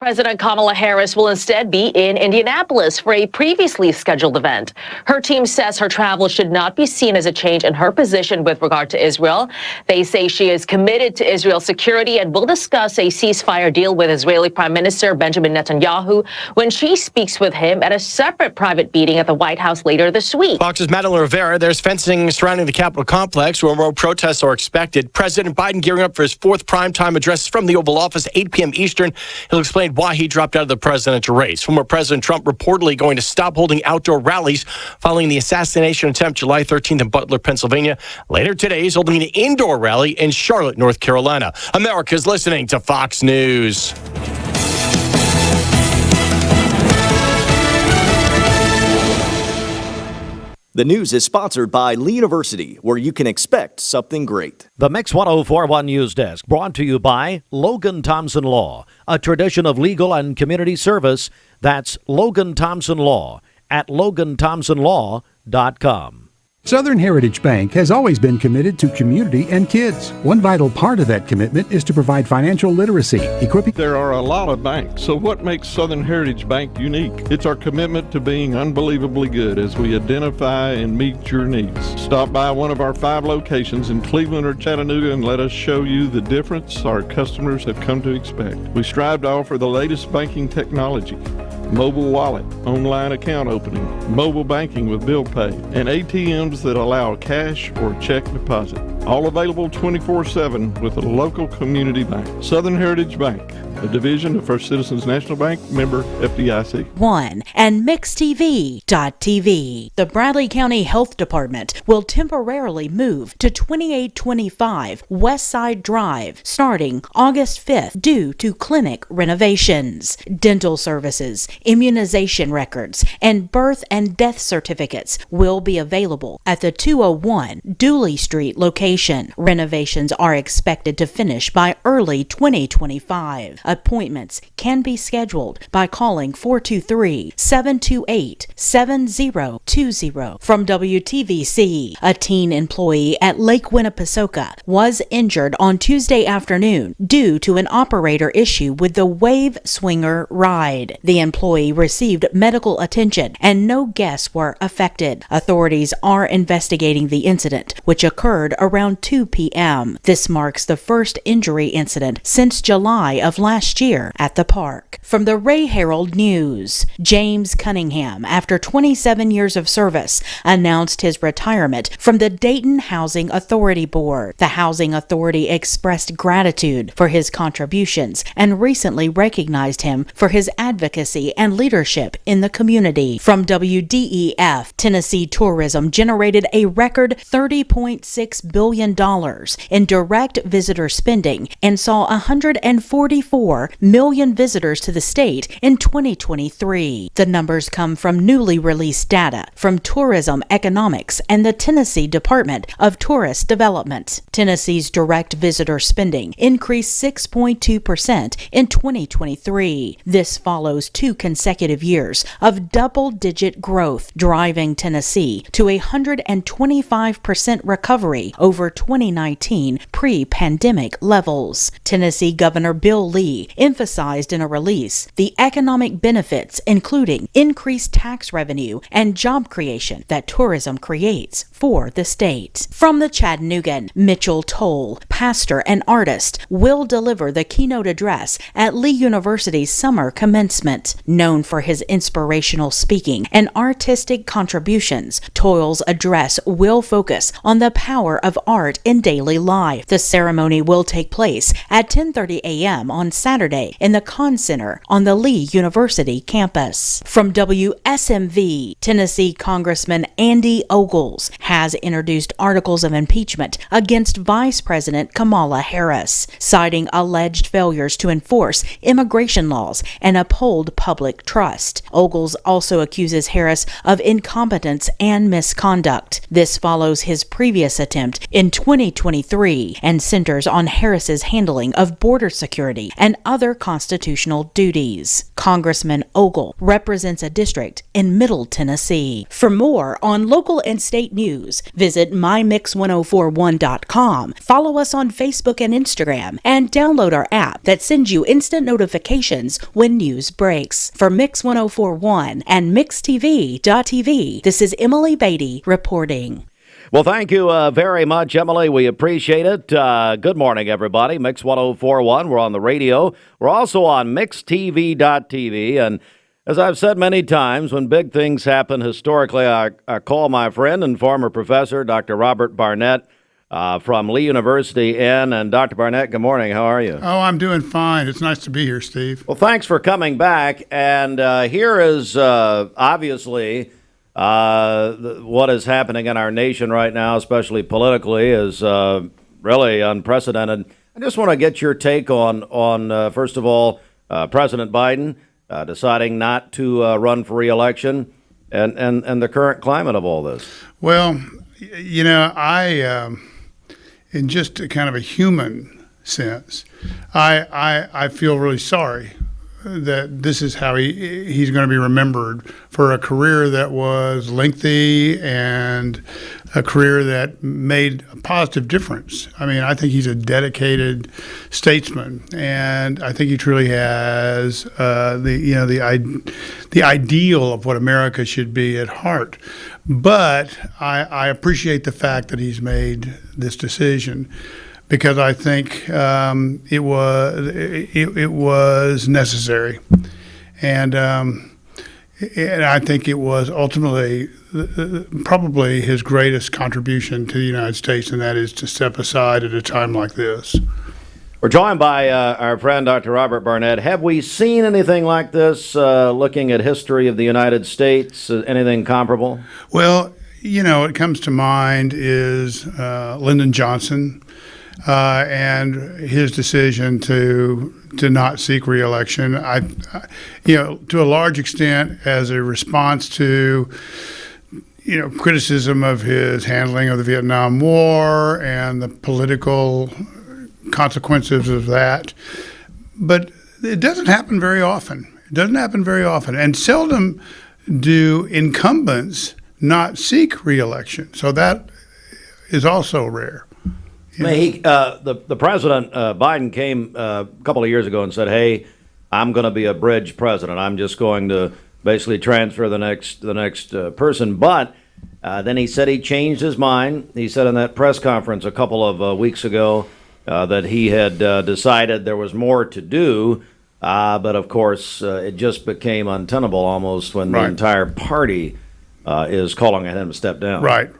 President Kamala Harris will instead be in Indianapolis for a previously scheduled event. Her team says her travel should not be seen as a change in her position with regard to Israel. They say she is committed to Israel's security and will discuss a ceasefire deal with Israeli Prime Minister Benjamin Netanyahu when she speaks with him at a separate private meeting at the White House later this week. Fox's Madeline Rivera. There's fencing surrounding the Capitol complex where more protests are expected. President Biden gearing up for his fourth primetime address from the Oval Office, 8 p.m. Eastern. He'll explain why he dropped out of the presidential race. Former President Trump reportedly going to stop holding outdoor rallies following the assassination attempt July 13th in Butler, Pennsylvania. Later today, he's holding an indoor rally in Charlotte, North Carolina. America's listening to Fox News. The news is sponsored by Lee University, where you can expect something great. The Mix 1041 News Desk, brought to you by Logan Thompson Law, a tradition of legal and community service. That's Logan Thompson Law at LoganThompsonLaw.com. Southern Heritage Bank has always been committed to community and kids. One vital part of that commitment is to provide financial literacy, equipping. There are a lot of banks, so what makes Southern Heritage Bank unique? It's our commitment to being unbelievably good as we identify and meet your needs. Stop by one of our 5 locations in Cleveland or Chattanooga and let us show you the difference our customers have come to expect. We strive to offer the latest banking technology, mobile wallet, online account opening, mobile banking with bill pay, and ATMs that allow cash or check deposit. All available 24/7 with a local community bank. Southern Heritage Bank, a division of First Citizens National Bank, member FDIC. And MixTV.tv. The Bradley County Health Department will temporarily move to 2825 West Side Drive starting August 5th due to clinic renovations. Dental services, immunization records, and birth and death certificates will be available at the 201 Dooley Street location. Renovations are expected to finish by early 2025. Appointments can be scheduled by calling 423-728-7020. From WTVC, a teen employee at Lake Winnepesaukah was injured on Tuesday afternoon due to an operator issue with the Wave Swinger ride. The employee received medical attention and no guests were affected. Authorities are investigating the incident, which occurred around 2 p.m. This marks the first injury incident since July of last year at the park. From the Ray Herald News, James Cunningham, after 27 years of service, announced his retirement from the Dayton Housing Authority Board. The Housing Authority expressed gratitude for his contributions and recently recognized him for his advocacy and leadership in the community. From WDEF, Tennessee tourism generated a record $30.6 billion in direct visitor spending and saw 144 million visitors to the state in 2023. The numbers come from newly released data from Tourism Economics and the Tennessee Department of Tourist Development. Tennessee's direct visitor spending increased 6.2% in 2023. This follows 2 consecutive years of double-digit growth, driving Tennessee to a 125% recovery over 2019 pre-pandemic levels. Tennessee Governor Bill Lee emphasized in a release the economic benefits, including increased tax revenue and job creation that tourism creates for the state. From the Chattanoogan, Mitchell Toll, pastor and artist, will deliver the keynote address at Lee University's summer commencement. Known for his inspirational speaking and artistic contributions, Toll's address will focus on the power of art in daily life. The ceremony will take place at 10:30 a.m. on Saturday in the Conn Center on the Lee University campus. From WSMV, Tennessee Congressman Andy Ogles has introduced articles of impeachment against Vice President Kamala Harris, citing alleged failures to enforce immigration laws and uphold public trust. Ogles also accuses Harris of incompetence and misconduct. This follows his previous attempt in in 2023 and centers on Harris's handling of border security and other constitutional duties. Congressman Ogle represents a district in Middle Tennessee. For more on local and state news, visit mymix1041.com, follow us on Facebook and Instagram, and download our app that sends you instant notifications when news breaks. For Mix 1041 and MixTV.tv, this is Emily Beatty reporting. Well, thank you very much, Emily. We appreciate it. Good morning, everybody. Mix 1041. We're on the radio. We're also on MixTV.tv. And as I've said many times, when big things happen historically, I call my friend and former professor, Dr. Robert Barnett, from Lee University in. And Dr. Barnett, good morning. How are you? Oh, I'm doing fine. It's nice to be here, Steve. Well, thanks for coming back. And here is obviously what is happening in our nation right now, especially politically, is really unprecedented. I just want to get your take on first of all, President Biden deciding not to run for re-election and the current climate of all this. Well, I in just a kind of a human sense, I feel really sorry that this is how he's going to be remembered for a career that was lengthy and a career that made a positive difference. I mean, I think he's a dedicated statesman, and I think he truly has the ideal of what America should be at heart. But I appreciate the fact that he's made this decision, because I think it was necessary, and I think it was ultimately probably his greatest contribution to the United States, and that is to step aside at a time like this. We're joined by our friend Dr. Robert Barnett. Have we seen anything like this, looking at history of the United States, anything comparable? Well, what comes to mind is Lyndon Johnson. And his decision to not seek re-election, to a large extent, as a response to, criticism of his handling of the Vietnam War and the political consequences of that. But it doesn't happen very often. And seldom do incumbents not seek re-election. So that is also rare. The president, Biden, came a couple of years ago and said, hey, I'm going to be a bridge president. I'm just going to basically transfer the next person. But then he said he changed his mind. He said in that press conference a couple of weeks ago that he had decided there was more to do. But, of course, it just became untenable almost when the entire party is calling on him to step down. Right.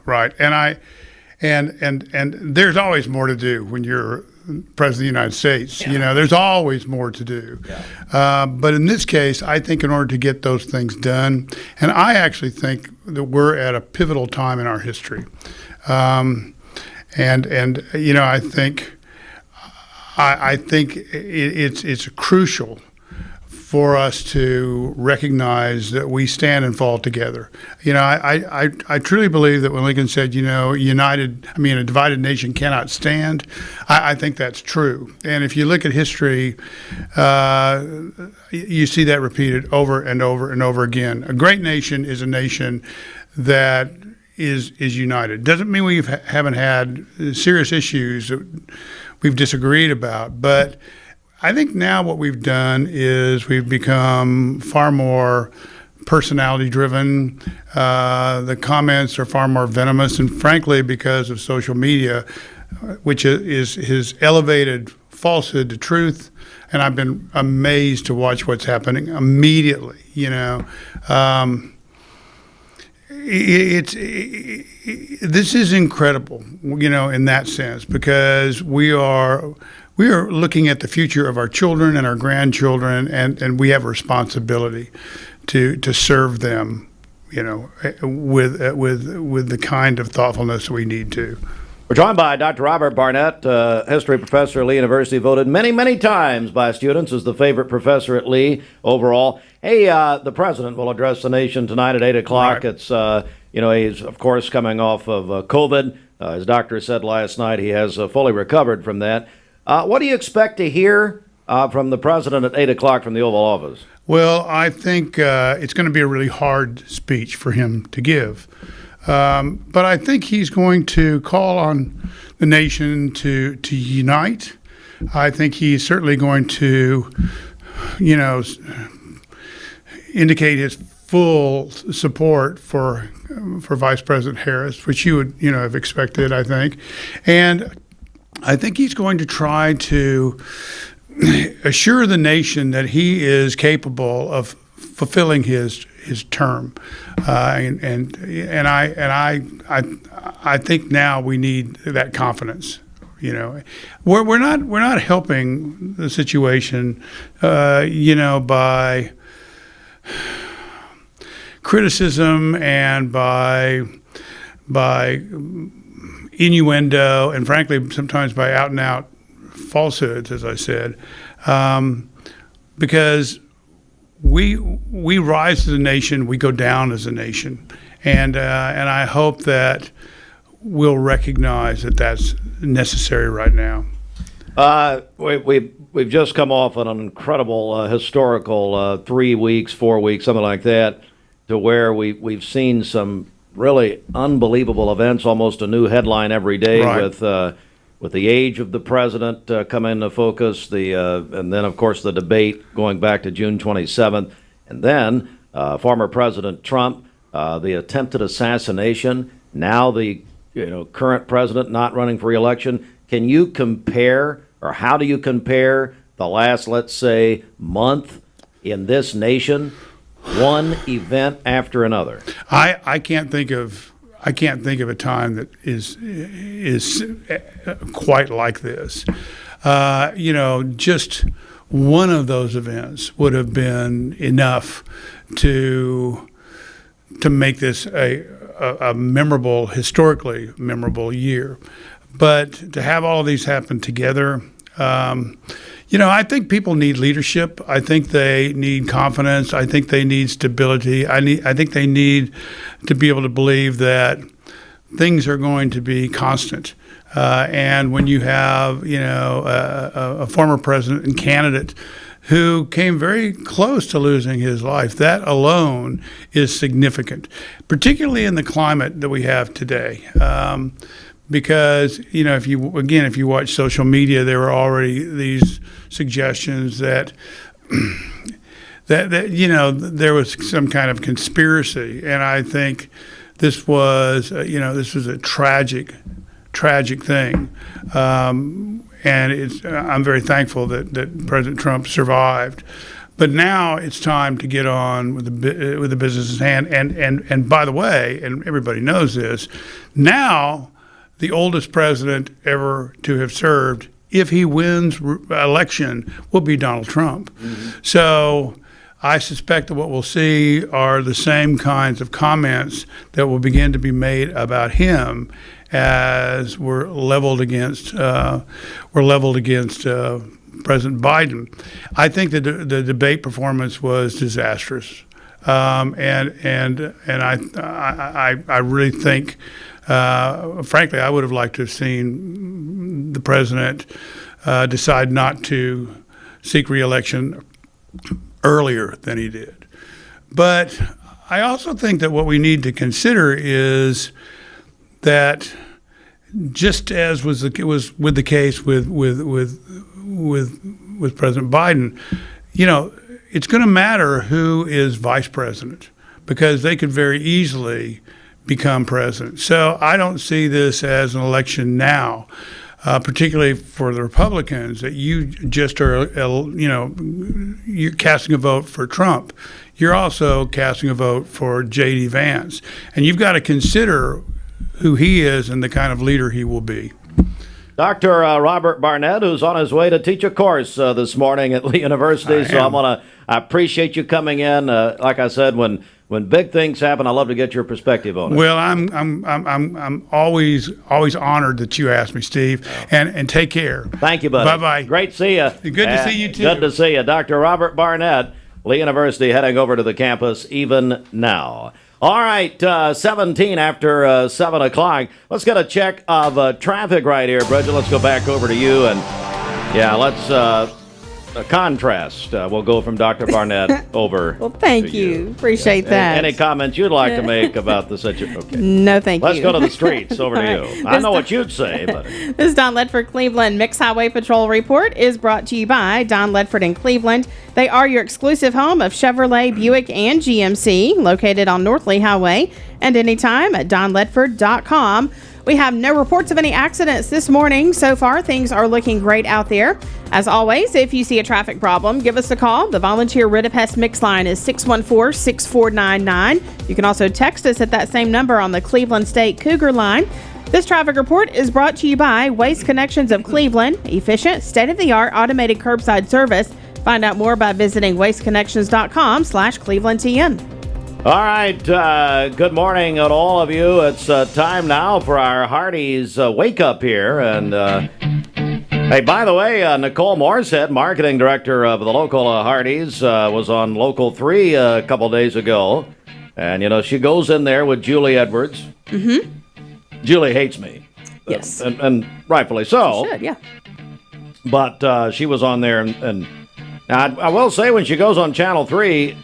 And there's always more to do when you're president of the United States. Yeah. There's always more to do. Yeah. But in this case, I think in order to get those things done, and I actually think that we're at a pivotal time in our history. I think it's crucial for us to recognize that we stand and fall together. I truly believe that when Lincoln said, a divided nation cannot stand, I think that's true. And if you look at history, you see that repeated over and over and over again. A great nation is a nation that is united. Doesn't mean we haven't had serious issues that we've disagreed about, but I think now what we've done is we've become far more personality-driven. The comments are far more venomous, and frankly, because of social media, which is elevated falsehood to truth, and I've been amazed to watch what's happening immediately. This is incredible, in that sense, because we are looking at the future of our children and our grandchildren, and we have a responsibility to serve them, with the kind of thoughtfulness we need to. We're joined by Dr. Robert Barnett, history professor at Lee University, voted many, many times by students as the favorite professor at Lee overall. Hey, the president will address the nation tonight at 8 o'clock. Right. It's, he's, of course, coming off of COVID. His doctor said last night he has fully recovered from that. What do you expect to hear from the president at 8 o'clock from the Oval Office? Well, I think it's going to be a really hard speech for him to give. But I think he's going to call on the nation to unite. I think he's certainly going to, indicate his full support for Vice President Harris, which you would, have expected, I think. And I think he's going to try to assure the nation that he is capable of fulfilling his term, and I think now we need that confidence. We're not helping the situation, by criticism and by innuendo, and frankly, sometimes by out and out falsehoods, as I said, because we rise as a nation, we go down as a nation, and I hope that we'll recognize that that's necessary right now. We've just come off an incredible historical 3 weeks, 4 weeks, something like that, to where we've seen some really unbelievable events, almost a new headline every day, right, with the age of the president come into focus, and then, of course, the debate going back to June 27th, and then former President Trump, the attempted assassination, now the current president not running for re-election. Can you compare, or how do you compare the last, let's say, month in this nation, one event after another? I can't think of a time that is quite like this. Just one of those events would have been enough to make this a memorable, historically memorable year. But to have all of these happen together, I think people need leadership. I think they need confidence. I think they need stability. I think they need to be able to believe that things are going to be constant. And when you have, a former president and candidate who came very close to losing his life, that alone is significant, particularly in the climate that we have today. Because if you watch social media, there were already these suggestions that there was some kind of conspiracy, and I think this was a tragic thing, and I'm very thankful that President Trump survived. But now it's time to get on with the business at hand, and by the way, and everybody knows this now. The oldest president ever to have served, if he wins election, will be Donald Trump. Mm-hmm. So I suspect that what we'll see are the same kinds of comments that will begin to be made about him as we're leveled against President Biden. I think the debate performance was disastrous, and I really think. Frankly, I would have liked to have seen the president decide not to seek re-election earlier than he did. But I also think that what we need to consider is that, just as was the case with President Biden, it's going to matter who is vice president, because they could very easily become president. So I don't see this as an election now, particularly for the Republicans, that you just are, you're casting a vote for Trump. You're also casting a vote for J.D. Vance. And you've got to consider who he is and the kind of leader he will be. Dr. Robert Barnett, who's on his way to teach a course this morning at Lee University. I appreciate you coming in. Like I said, when big things happen, I love to get your perspective on it. Well, I'm always honored that you asked me, Steve. And take care. Thank you, buddy. Bye-bye. Great to see you. Good to see you too. Good to see you, Dr. Robert Barnett, Lee University, heading over to the campus even now. All right, 17 after 7 o'clock. Let's get a check of traffic right here, Bridget. Let's go back over to you. And, yeah, let's a contrast. We'll go from Dr. Barnett over Well, thank you. Appreciate that. Any comments you'd like to make about the situation? Okay. No, thank you. Let's go to the streets. Over to Right. you. I know what you'd say, but... This Don Ledford Cleveland Mixed Highway Patrol Report is brought to you by Don Ledford in Cleveland. They are your exclusive home of Chevrolet, Buick, and GMC, located on North Lee Highway, and anytime at donledford.com. We have no reports of any accidents this morning. So far, things are looking great out there. As always, if you see a traffic problem, give us a call. The volunteer Rid of Pest Mix line is 614-6499. You can also text us at that same number on the Cleveland State Cougar line. This traffic report is brought to you by Waste Connections of Cleveland, efficient, state-of-the-art automated curbside service. Find out more by visiting wasteconnections.com/ClevelandTN. All right, good morning to all of you. It's time now for our Hardee's Wake Up here. And, hey, by the way, Nicole Morsehead, marketing director of the local Hardee's, was on Local 3 a couple days ago. And, you know, she goes in there with Julie Edwards. Mm-hmm. Julie hates me. Yes. And rightfully so. She should, yeah. But she was on there. And now, I will say, when she goes on Channel 3,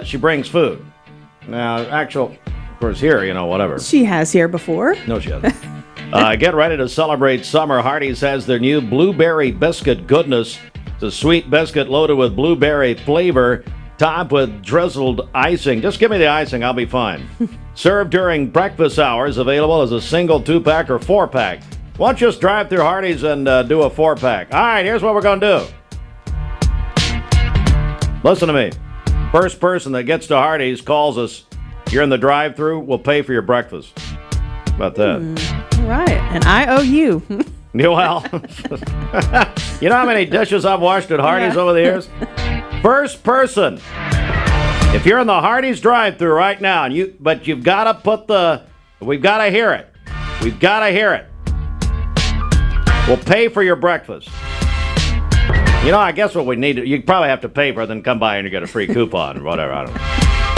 she brings food. Now, of course, here, you know, whatever. She has here before. No, she hasn't. Get ready to celebrate summer. Hardee's has their new blueberry biscuit goodness. It's a sweet biscuit loaded with blueberry flavor, topped with drizzled icing. Just give me the icing, I'll be fine. Served during breakfast hours, available as a single 2-pack or 4-pack. Why don't you just drive through Hardee's and do a 4-pack? All right, here's what we're going to do. Listen to me. First person that gets to Hardee's calls us. You're in the drive-thru. We'll pay for your breakfast. How about that? All right, and I owe you. Yeah, well, you know how many dishes I've washed at Hardee's over the years? First person. If you're in the Hardee's drive-thru right now, but you've got to we've got to hear it. We've got to hear it. We'll pay for your breakfast. You know, I guess what we need, you probably have to pay for it, then come by and you get a free coupon or whatever. I don't know.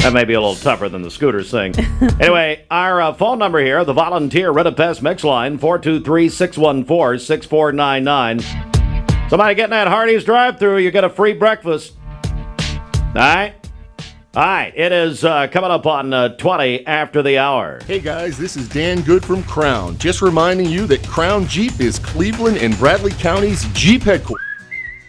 That may be a little tougher than the scooters thing. Anyway, our phone number here, the volunteer Rid of Pest Mix line, 423-614-6499. Somebody getting that Hardee's drive-thru, you get a free breakfast. All right? All right, it is coming up on 20 after the hour. Hey guys, this is Dan Good from Crown. Just reminding you that Crown Jeep is Cleveland and Bradley County's Jeep headquarters.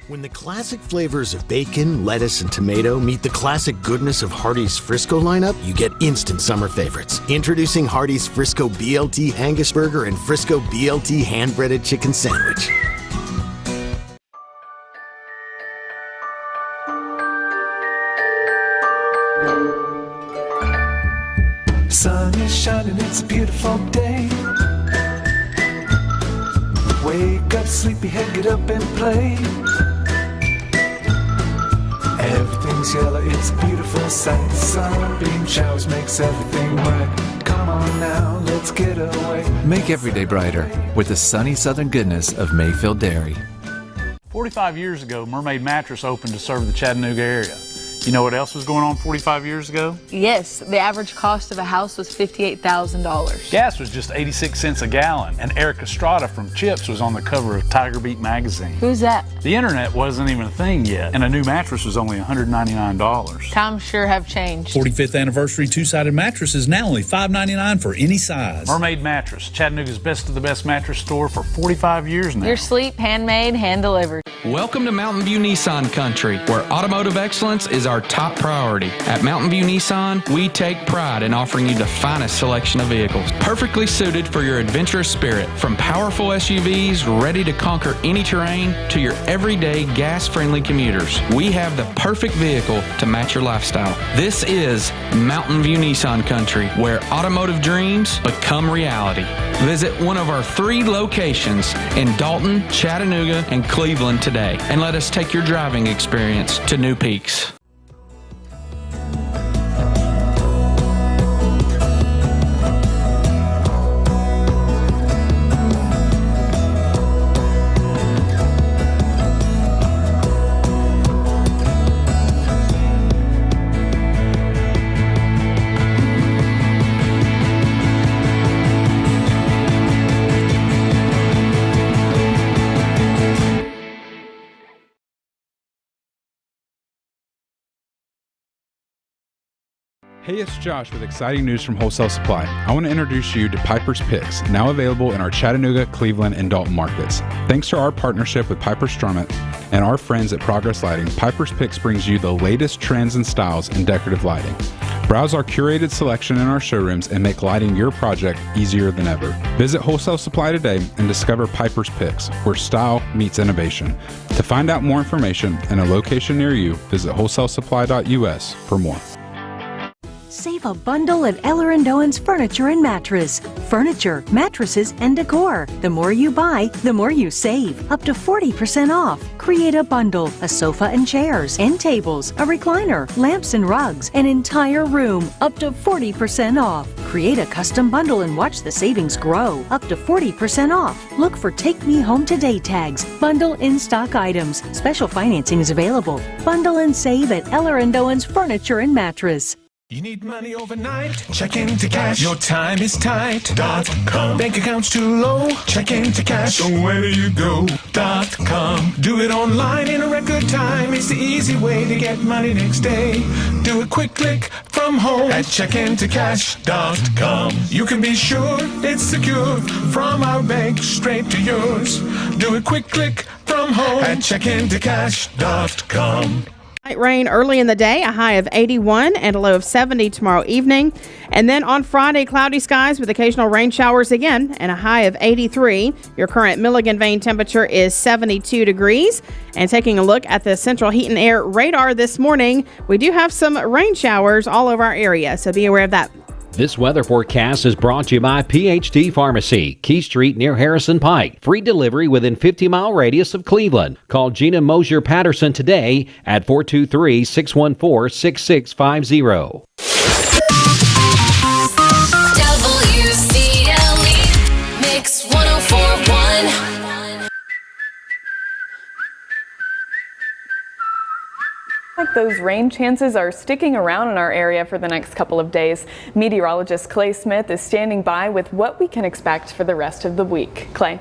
When the classic flavors of bacon, lettuce, and tomato meet the classic goodness of Hardee's Frisco lineup, you get instant summer favorites. Introducing Hardee's Frisco BLT Angus Burger and Frisco BLT Hand-Breaded Chicken Sandwich. Sun is shining, it's a beautiful day. Wake up, sleepyhead, get up and play. Everything's yellow, it's a beautiful sight. Sunbeam showers makes everything bright. Come on now, let's get away. Make every day brighter with the sunny southern goodness of Mayfield Dairy. 45 years ago, Mermaid Mattress opened to serve the Chattanooga area. You know what else was going on 45 years ago? Yes, the average cost of a house was $58,000. Gas was just 86 cents a gallon, and Eric Estrada from Chips was on the cover of Tiger Beat magazine. Who's that? The internet wasn't even a thing yet, and a new mattress was only $199. Times sure have changed. 45th anniversary two-sided mattress is now only $5.99 for any size. Mermaid Mattress, Chattanooga's best of the best mattress store for 45 years now. Your sleep, handmade, hand-delivered. Welcome to Mountain View Nissan Country, where automotive excellence is our top priority. At Mountain View Nissan, we take pride in offering you the finest selection of vehicles, perfectly suited for your adventurous spirit. From powerful SUVs ready to conquer any terrain to your everyday gas-friendly commuters, we have the perfect vehicle to match your lifestyle. This is Mountain View Nissan Country, where automotive dreams become reality. Visit one of our 3 locations in Dalton, Chattanooga, and Cleveland today, and let us take your driving experience to new peaks. Hey, it's Josh with exciting news from Wholesale Supply. I want to introduce you to Piper's Picks, now available in our Chattanooga, Cleveland, and Dalton markets. Thanks to our partnership with Piper Strummett and our friends at Progress Lighting, Piper's Picks brings you the latest trends and styles in decorative lighting. Browse our curated selection in our showrooms and make lighting your project easier than ever. Visit Wholesale Supply today and discover Piper's Picks, where style meets innovation. To find out more information and a location near you, visit wholesalesupply.us for more. Save a bundle at Eller & Owen's Furniture and Mattress. Furniture, mattresses, and decor. The more you buy, the more you save. Up to 40% off. Create a bundle, a sofa and chairs, end tables, a recliner, lamps and rugs, an entire room. Up to 40% off. Create a custom bundle and watch the savings grow. Up to 40% off. Look for Take Me Home Today tags. Bundle in-stock items. Special financing is available. Bundle and save at Eller & Owen's Furniture and Mattress. You need money overnight? Check into cash. Your time is tight.com. Bank account's too low? Check into cash. So where do you go.com? Do it online in a record time. It's the easy way to get money next day. Do a quick click from home at checkintocash.com. You can be sure it's secure from our bank straight to yours. Do a quick click from home at checkintocash.com. Light rain early in the day, a high of 81 and a low of 70 tomorrow evening. And then on Friday, cloudy skies with occasional rain showers again and a high of 83. Your current Milligan Vane temperature is 72 degrees. And taking a look at the central heat and air radar this morning, we do have some rain showers all over our area, so be aware of that. This weather forecast is brought to you by PhD Pharmacy, Key Street near Harrison Pike. Free delivery within 50-mile radius of Cleveland. Call Gina Mosier Patterson today at 423-614-6650. WCLE Mix 104.1. Like those rain chances are sticking around in our area for the next couple of days. Meteorologist Clay Smith is standing by with what we can expect for the rest of the week. Clay.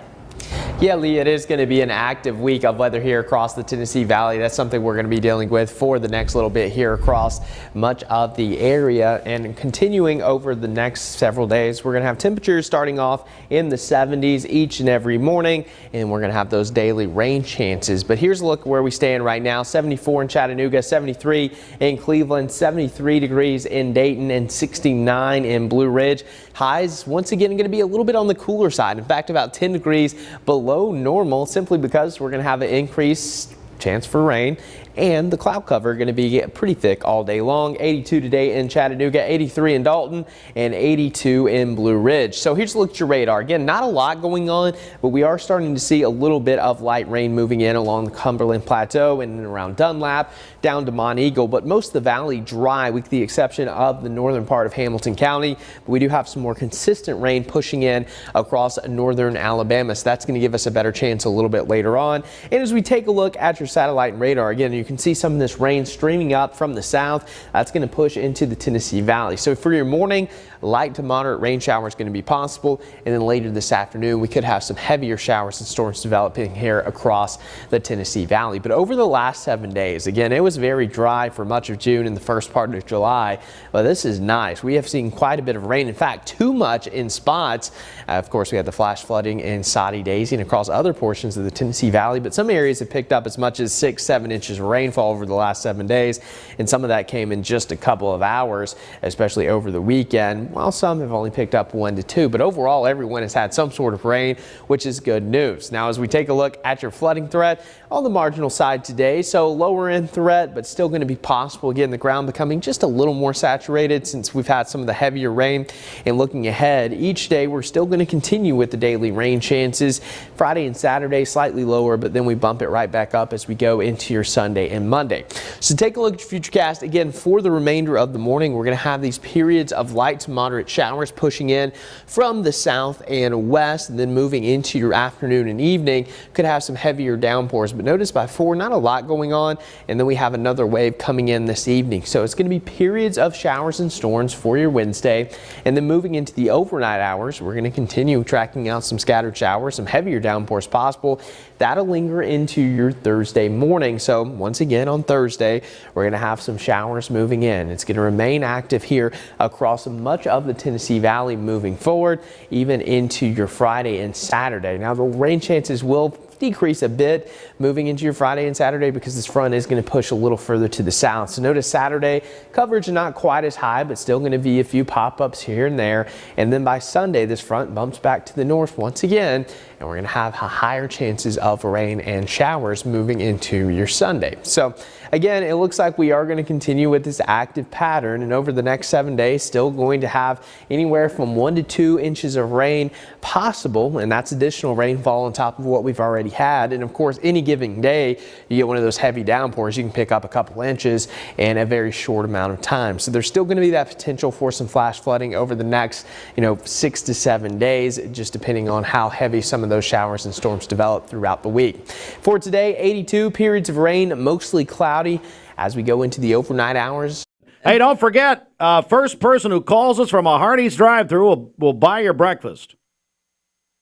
Yeah, Lee, it is going to be an active week of weather here across the Tennessee Valley. That's something we're going to be dealing with for the next little bit here across much of the area, and continuing over the next several days. We're going to have temperatures starting off in the 70s each and every morning, and we're going to have those daily rain chances. But here's a look where we stand right now. 74 in Chattanooga, 73 in Cleveland, 73 degrees in Dayton, and 69 in Blue Ridge. Highs once again going to be a little bit on the cooler side. In fact, about 10 degrees below normal, simply because we're going to have an increased chance for rain, and the cloud cover going to be pretty thick all day long. 82 today in Chattanooga, 83 in Dalton, and 82 in Blue Ridge. So here's a look at your radar. Again, not a lot going on, but we are starting to see a little bit of light rain moving in along the Cumberland Plateau and around Dunlap down to Mont Eagle, but most of the valley dry with the exception of the northern part of Hamilton County. But we do have some more consistent rain pushing in across northern Alabama, so that's going to give us a better chance a little bit later on. And as we take a look at your satellite and radar, again, you can see some of this rain streaming up from the south. That's going to push into the Tennessee Valley. So for your morning, light to moderate rain showers going to be possible, and then later this afternoon we could have some heavier showers and storms developing here across the Tennessee Valley. But over the last 7 days, again, it was very dry for much of June and the first part of July, but this is nice. We have seen quite a bit of rain, in fact too much in spots. Of course, we had the flash flooding in Soddy Daisy and across other portions of the Tennessee Valley, but some areas have picked up as much as 6-7 inches of rainfall over the last 7 days, and some of that came in just a couple of hours, especially over the weekend, while some have only picked up 1 to 2. But overall, everyone has had some sort of rain, which is good news. Now, as we take a look at your flooding threat, on the marginal side today, so lower end threat, but still going to be possible. Again, the ground becoming just a little more saturated since we've had some of the heavier rain. And looking ahead, each day we're still going to continue with the daily rain chances. Friday and Saturday slightly lower, but then we bump it right back up as we go into your Sunday and Monday. So take a look at your futurecast. Again, for the remainder of the morning, we're going to have these periods of light to moderate showers pushing in from the south and west, and then moving into your afternoon and evening. Could have some heavier downpours, but notice by 4, not a lot going on, and then we have another wave coming in this evening. So it's going to be periods of showers and storms for your Wednesday, and then moving into the overnight hours, we're going to continue tracking out some scattered showers, some heavier downpours possible. that'll linger into your Thursday morning. So once again on Thursday, we're going to have some showers moving in. It's going to remain active here across much of the Tennessee Valley moving forward, even into your Friday and Saturday. Now the rain chances will decrease a bit moving into your Friday and Saturday because this front is going to push a little further to the south. So notice Saturday coverage not quite as high, but still going to be a few pop-ups here and there. And then by Sunday, this front bumps back to the north once again, and we're going to have higher chances of rain and showers moving into your Sunday. So again, it looks like we are going to continue with this active pattern, and over the next 7 days, still going to have anywhere from 1 to 2 inches of rain possible, and that's additional rainfall on top of what we've already had. And of course, any given day, you get one of those heavy downpours, you can pick up a couple inches in a very short amount of time. So there's still going to be that potential for some flash flooding over the next, 6 to 7 days, just depending on how heavy some of those showers and storms develop throughout the week. For today, 82 periods of rain, mostly cloudy as we go into the overnight hours. Hey, don't forget, first person who calls us from a Hardee's drive-thru will buy your breakfast.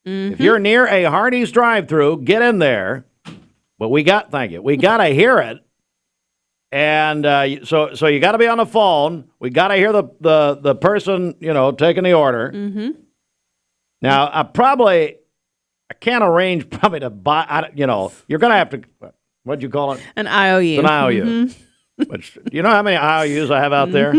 If you're near a Hardee's drive-thru, get in there. But we got to hear it. And so you got to be on the phone. We got to hear the person, taking the order. Now, I can't arrange probably to buy, you're going to have to, what'd you call it? An IOU. An IOU. Which, you know how many IOUs I have out there?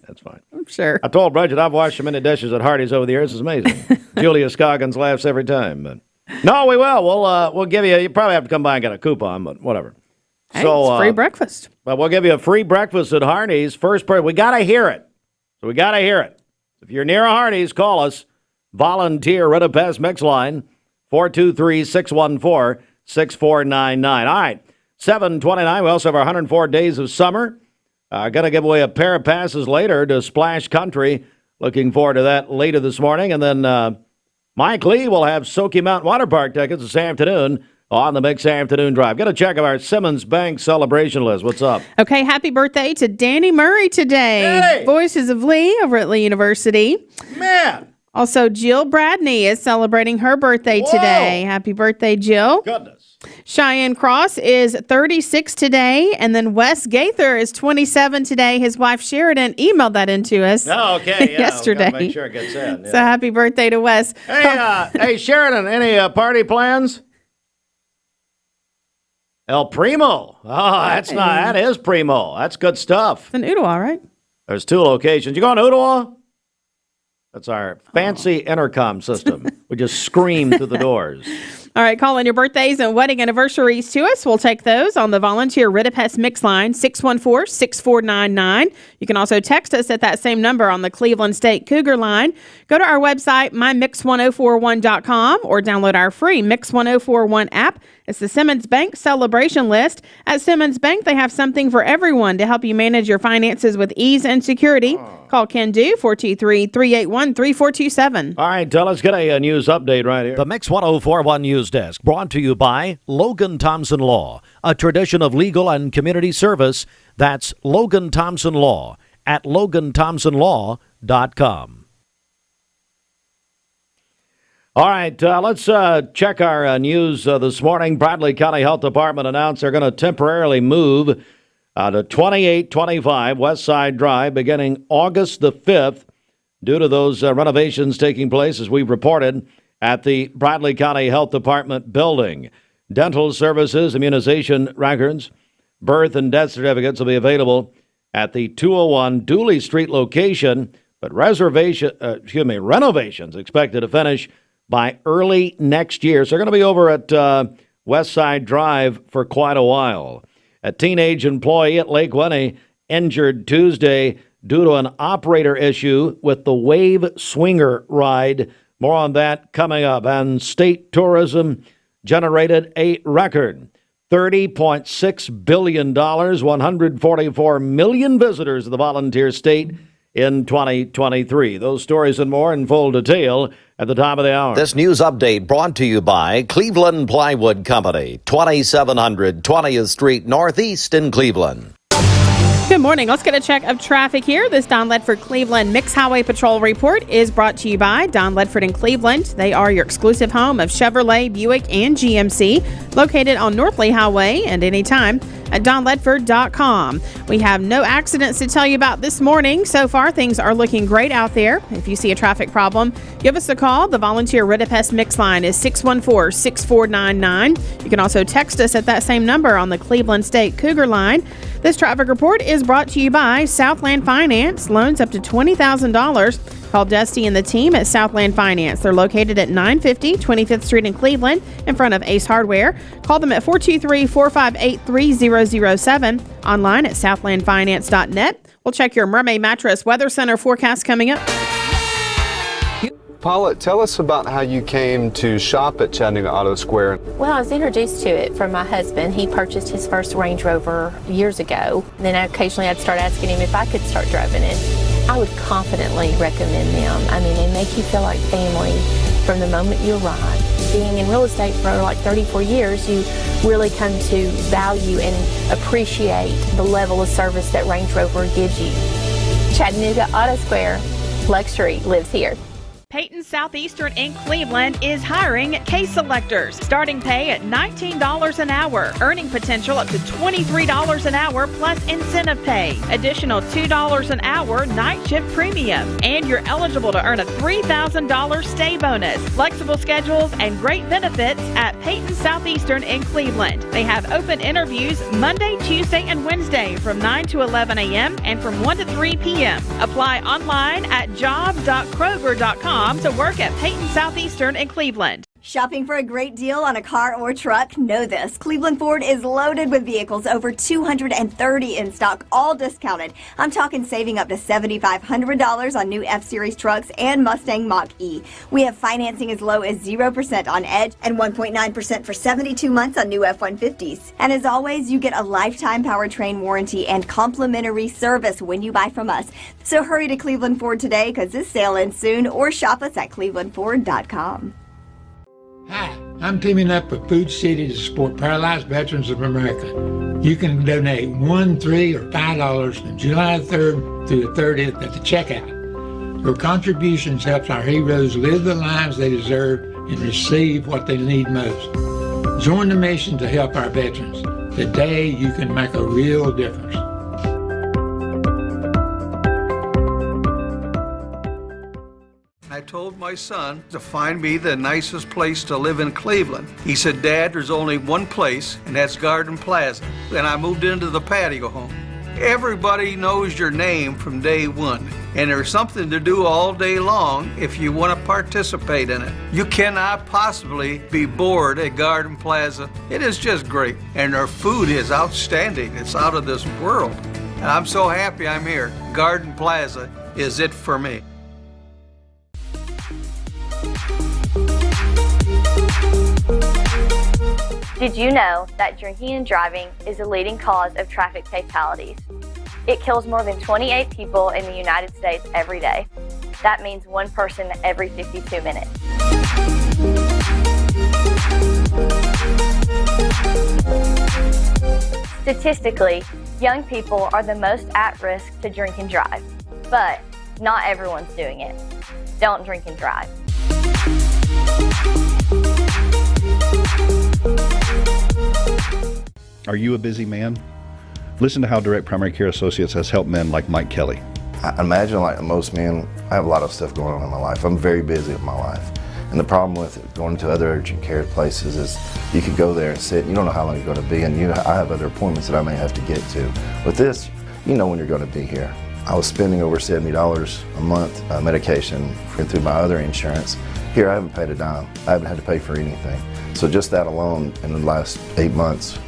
That's fine. I'm sure. I told Bridget I've washed so many dishes at Hardee's over the years. It's amazing. Julia Scoggins laughs every time. But no, we will. We'll give you probably have to come by and get a coupon, but whatever. Hey, it's free breakfast. But we'll give you a free breakfast at Hardee's. First person, we got to hear it. So we got to hear it. If you're near a Hardee's, call us. Volunteer Red Pass Mix Line, 423-614-6499. All right, 7:29. We also have our 104 Days of Summer. Going to give away a pair of passes later to Splash Country. Looking forward to that later this morning. And then Mike Lee will have Soaky Mountain Water Park tickets this afternoon on the Mix Afternoon Drive. Got to check out our Simmons Bank celebration list. What's up? Okay, happy birthday to Danny Murray today. Hey! Voices of Lee over at Lee University. Man! Also, Jill Bradney is celebrating her birthday today. Happy birthday, Jill. Goodness. Cheyenne Cross is 36 today, and then Wes Gaither is 27 today. His wife Sheridan emailed that into us yesterday. Make sure it gets in. Yeah. So happy birthday to Wes. Hey, Sheridan, any party plans? El Primo. Oh, that is Primo. That's good stuff. It's in Ottawa, right? There's 2 locations. You going to Ottawa? That's our fancy intercom system. We just scream through the doors. All right, call in your birthdays and wedding anniversaries to us. We'll take those on the Volunteer Ridipest Mix Line, 614-6499. You can also text us at that same number on the Cleveland State Cougar Line. Go to our website, mymix1041.com, or download our free Mix 1041 app. It's the Simmons Bank celebration list. At Simmons Bank, they have something for everyone to help you manage your finances with ease and security. Call Ken Do, 423-381-3427. All right, let's get a news update right here. The Mix 1041 News Desk, brought to you by Logan Thompson Law, a tradition of legal and community service. That's Logan Thompson Law at LoganThompsonLaw.com. All right, let's check our news this morning. Bradley County Health Department announced they're going to temporarily move to 2825 West Side Drive beginning August the 5th due to those renovations taking place, as we've reported, at the Bradley County Health Department building. Dental services, immunization records, birth and death certificates will be available at the 201 Dooley Street location, but renovations expected to finish by early next year. So they're going to be over at West Side Drive for quite a while. A teenage employee at Lake Winnie injured Tuesday due to an operator issue with the Wave Swinger ride. More on that coming up. And state tourism generated a record $30.6 billion, 144 million visitors to the volunteer state in 2023. Those stories and more in full detail at the top of the hour. This news update brought to you by Cleveland Plywood Company, 2700 20th Street Northeast in Cleveland. Good morning. Let's get a check of traffic here. This Don Ledford Cleveland Mixed Highway Patrol report is brought to you by Don Ledford in Cleveland. They are your exclusive home of Chevrolet, Buick, and GMC, located on North Lee Highway and anytime at donledford.com. We have no accidents to tell you about this morning. So far, things are looking great out there. If you see a traffic problem, give us a call. The volunteer Rid-A-Pest Mix line is 614-6499. You can also text us at that same number on the Cleveland State Cougar line. This traffic report is brought to you by Southland Finance. Loans up to $20,000. Call Dusty and the team at Southland Finance. They're located at 950 25th Street in Cleveland in front of Ace Hardware. Call them at 423-458-3007. Online at southlandfinance.net. We'll check your Mermaid Mattress Weather Center forecast coming up. Paula, tell us about how you came to shop at Chattanooga Auto Square. Well, I was introduced to it from my husband. He purchased his first Range Rover years ago. Then occasionally I'd start asking him if I could start driving it. I would confidently recommend them. I mean, they make you feel like family from the moment you arrive. Being in real estate for like 34 years, you really come to value and appreciate the level of service that Range Rover gives you. Chattanooga Auto Square, luxury lives here. Peyton Southeastern in Cleveland is hiring case selectors. Starting pay at $19 an hour. Earning potential up to $23 an hour plus incentive pay. Additional $2 an hour night shift premium. And you're eligible to earn a $3,000 stay bonus. Flexible schedules and great benefits at Peyton Southeastern in Cleveland. They have open interviews Monday, Tuesday, and Wednesday from 9 to 11 a.m. and from 1 to 3 p.m. Apply online at job.kroger.com to work at Peyton Southeastern in Cleveland. Shopping for a great deal on a car or truck? Know this. Cleveland Ford is loaded with vehicles, over 230 in stock, all discounted. I'm talking saving up to $7,500 on new F-Series trucks and Mustang Mach-E. We have financing as low as 0% on Edge and 1.9% for 72 months on new F-150s. And as always, you get a lifetime powertrain warranty and complimentary service when you buy from us. So hurry to Cleveland Ford today because this sale ends soon, or shop us at clevelandford.com. Hi, I'm teaming up with Food City to support Paralyzed Veterans of America. You can donate $1, $3, or $5 from July 3rd through the 30th at the checkout. Your contributions help our heroes live the lives they deserve and receive what they need most. Join the mission to help our veterans. Today, you can make a real difference. I told my son to find me the nicest place to live in Cleveland. He said, Dad, there's only one place, and that's Garden Plaza. And I moved into the patio home. Everybody knows your name from day one, and there's something to do all day long if you want to participate in it. You cannot possibly be bored at Garden Plaza. It is just great, and their food is outstanding. It's out of this world. And I'm so happy I'm here. Garden Plaza is it for me. Did you know that drinking and driving is a leading cause of traffic fatalities? It kills more than 28 people in the United States every day. That means one person every 52 minutes. Statistically, young people are the most at risk to drink and drive, but not everyone's doing it. Don't drink and drive. Are you a busy man? Listen to how Direct Primary Care Associates has helped men like Mike Kelly. I imagine like most men, I have a lot of stuff going on in my life. I'm very busy with my life. And the problem with going to other urgent care places is you could go there and sit, and you don't know how long you're going to be, and I have other appointments that I may have to get to. With this, you know when you're going to be here. I was spending over $70 a month medication through my other insurance. Here, I haven't paid a dime. I haven't had to pay for anything. So just that alone in the last 8 months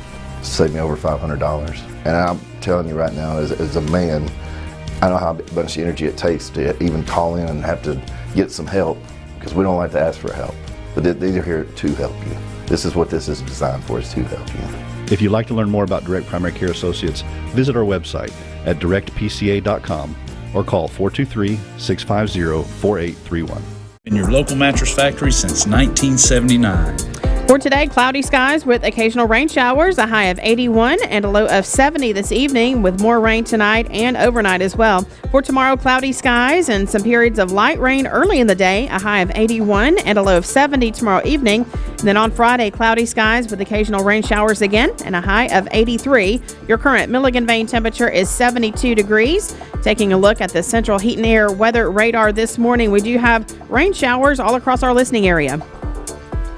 saved me over $500. And I'm telling you right now, as a man, I know how much energy it takes to even call in and have to get some help, because we don't like to ask for help. But they're here to help you. This is what this is designed for, is to help you. If you'd like to learn more about Direct Primary Care Associates, visit our website at directpca.com or call 423-650-4831. In your local mattress factory since 1979. For today, cloudy skies with occasional rain showers, a high of 81 and a low of 70 this evening, with more rain tonight and overnight as well. For tomorrow, cloudy skies and some periods of light rain early in the day, a high of 81 and a low of 70 tomorrow evening. And then on Friday, cloudy skies with occasional rain showers again and a high of 83. Your current Milligan Vane temperature is 72 degrees. Taking a look at the Central Heat and Air weather radar this morning, we do have rain showers all across our listening area.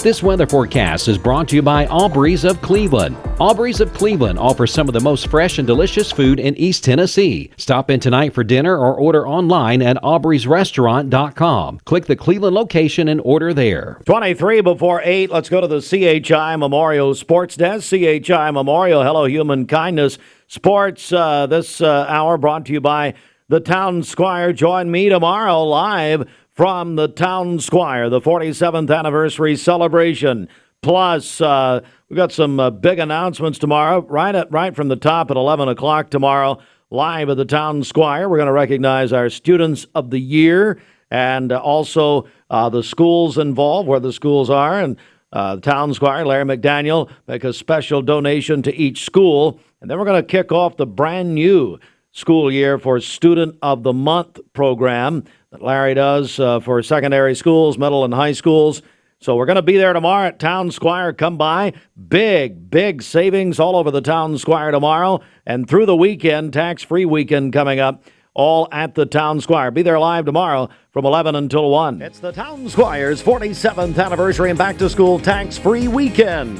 This weather forecast is brought to you by Aubrey's of Cleveland. Aubrey's of Cleveland offers some of the most fresh and delicious food in East Tennessee. Stop in tonight for dinner or order online at aubreysrestaurant.com. Click the Cleveland location and order there. 23 before 8. Let's go to the CHI Memorial Sports Desk. CHI Memorial, Hello Human Kindness Sports. This hour brought to you by the Town Squire. Join me tomorrow live from the Town Squire, the 47th anniversary celebration. Plus, we've got some big announcements tomorrow, right from the top at 11 o'clock tomorrow, live at the Town Squire. We're going to recognize our Students of the Year and also the schools involved, where the schools are. And the Town Squire, Larry McDaniel, make a special donation to each school. And then we're going to kick off the brand new school year for Student of the Month program that Larry does for secondary schools, middle and high schools. So we're going to be there tomorrow at Town Squire. Come by. Big savings all over the Town Squire tomorrow. And through the weekend, tax-free weekend coming up, all at the Town Squire. Be there live tomorrow from 11 until 1. It's the Town Squire's 47th anniversary and back-to-school tax-free weekend.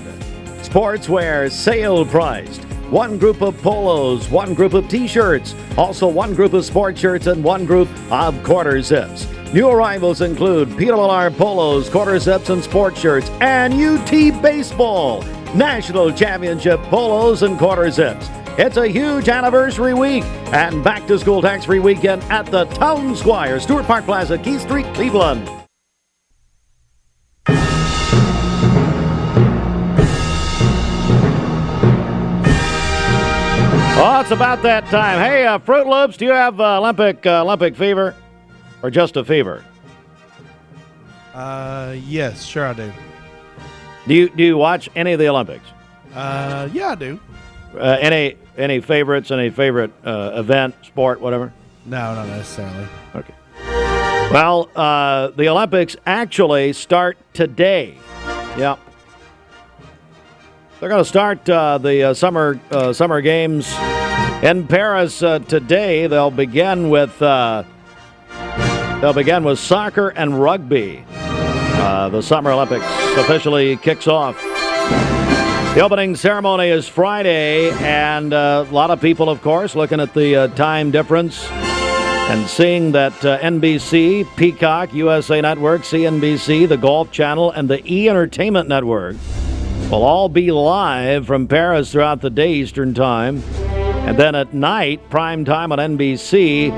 Sportswear sale priced. One group of polos, one group of t-shirts, also one group of sports shirts, and one group of quarter zips. New arrivals include Peter Millar polos, quarter zips, and sports shirts, and UT Baseball National Championship polos and quarter zips. It's a huge anniversary week and back-to-school tax-free weekend at the Town Squire, Stewart Park Plaza, Keith Street, Cleveland. Oh, it's about that time. Hey, Fruit Loops, do you have Olympic fever, or just a fever? Yes, sure I do. Do you watch any of the Olympics? Yeah, I do. Any favorites? Any favorite event, sport, whatever? No, not necessarily. Okay. Well, the Olympics actually start today. Yeah. They're going to start the summer games in Paris today. They'll begin with soccer and rugby. The Summer Olympics officially kicks off. The opening ceremony is Friday, and a lot of people, of course, looking at the time difference and seeing that NBC, Peacock, USA Network, CNBC, the Golf Channel, and the E! Entertainment Network will all be live from Paris throughout the day Eastern Time. And then at night, prime time on NBC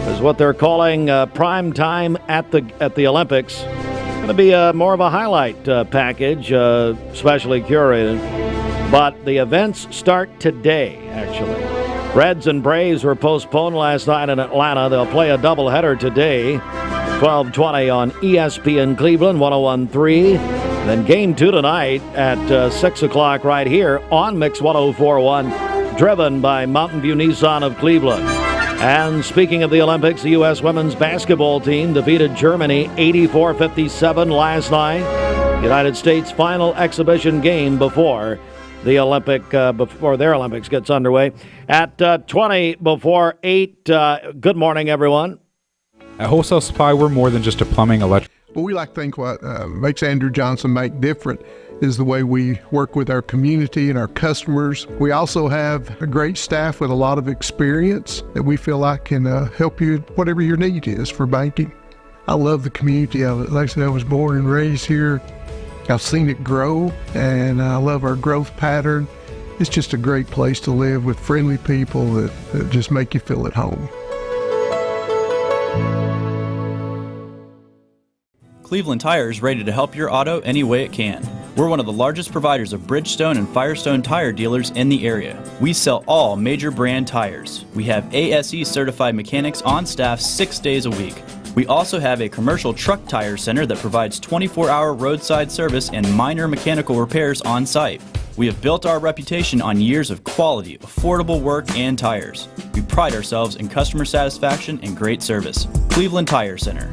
is what they're calling prime time at the Olympics. Going to be more of a highlight package, specially curated. But the events start today, actually. Reds and Braves were postponed last night in Atlanta. They'll play a doubleheader today, 12:20 on ESPN Cleveland, 101.3. And then game 2 tonight at 6 o'clock right here on Mix 104.1, driven by Mountain View Nissan of Cleveland. And speaking of the Olympics, the U.S. women's basketball team defeated Germany 84-57 last night. United States' final exhibition game before the before their Olympics gets underway. At 20 before 8, good morning, everyone. At Wholesale Supply, we're more than just a plumbing, electric. Well, we like to think what makes Andrew Johnson make different is the way we work with our community and our customers. We also have a great staff with a lot of experience that we feel like can help you whatever your need is for banking. I love the community of it. Like I said, I was born and raised here. I've seen it grow, and I love our growth pattern. It's just a great place to live with friendly people that just make you feel at home. Cleveland Tire is ready to help your auto any way it can. We're one of the largest providers of Bridgestone and Firestone tire dealers in the area. We sell all major brand tires. We have ASE certified mechanics on staff 6 days a week. We also have a commercial truck tire center that provides 24-hour roadside service and minor mechanical repairs on site. We have built our reputation on years of quality, affordable work, and tires. We pride ourselves in customer satisfaction and great service. Cleveland Tire Center.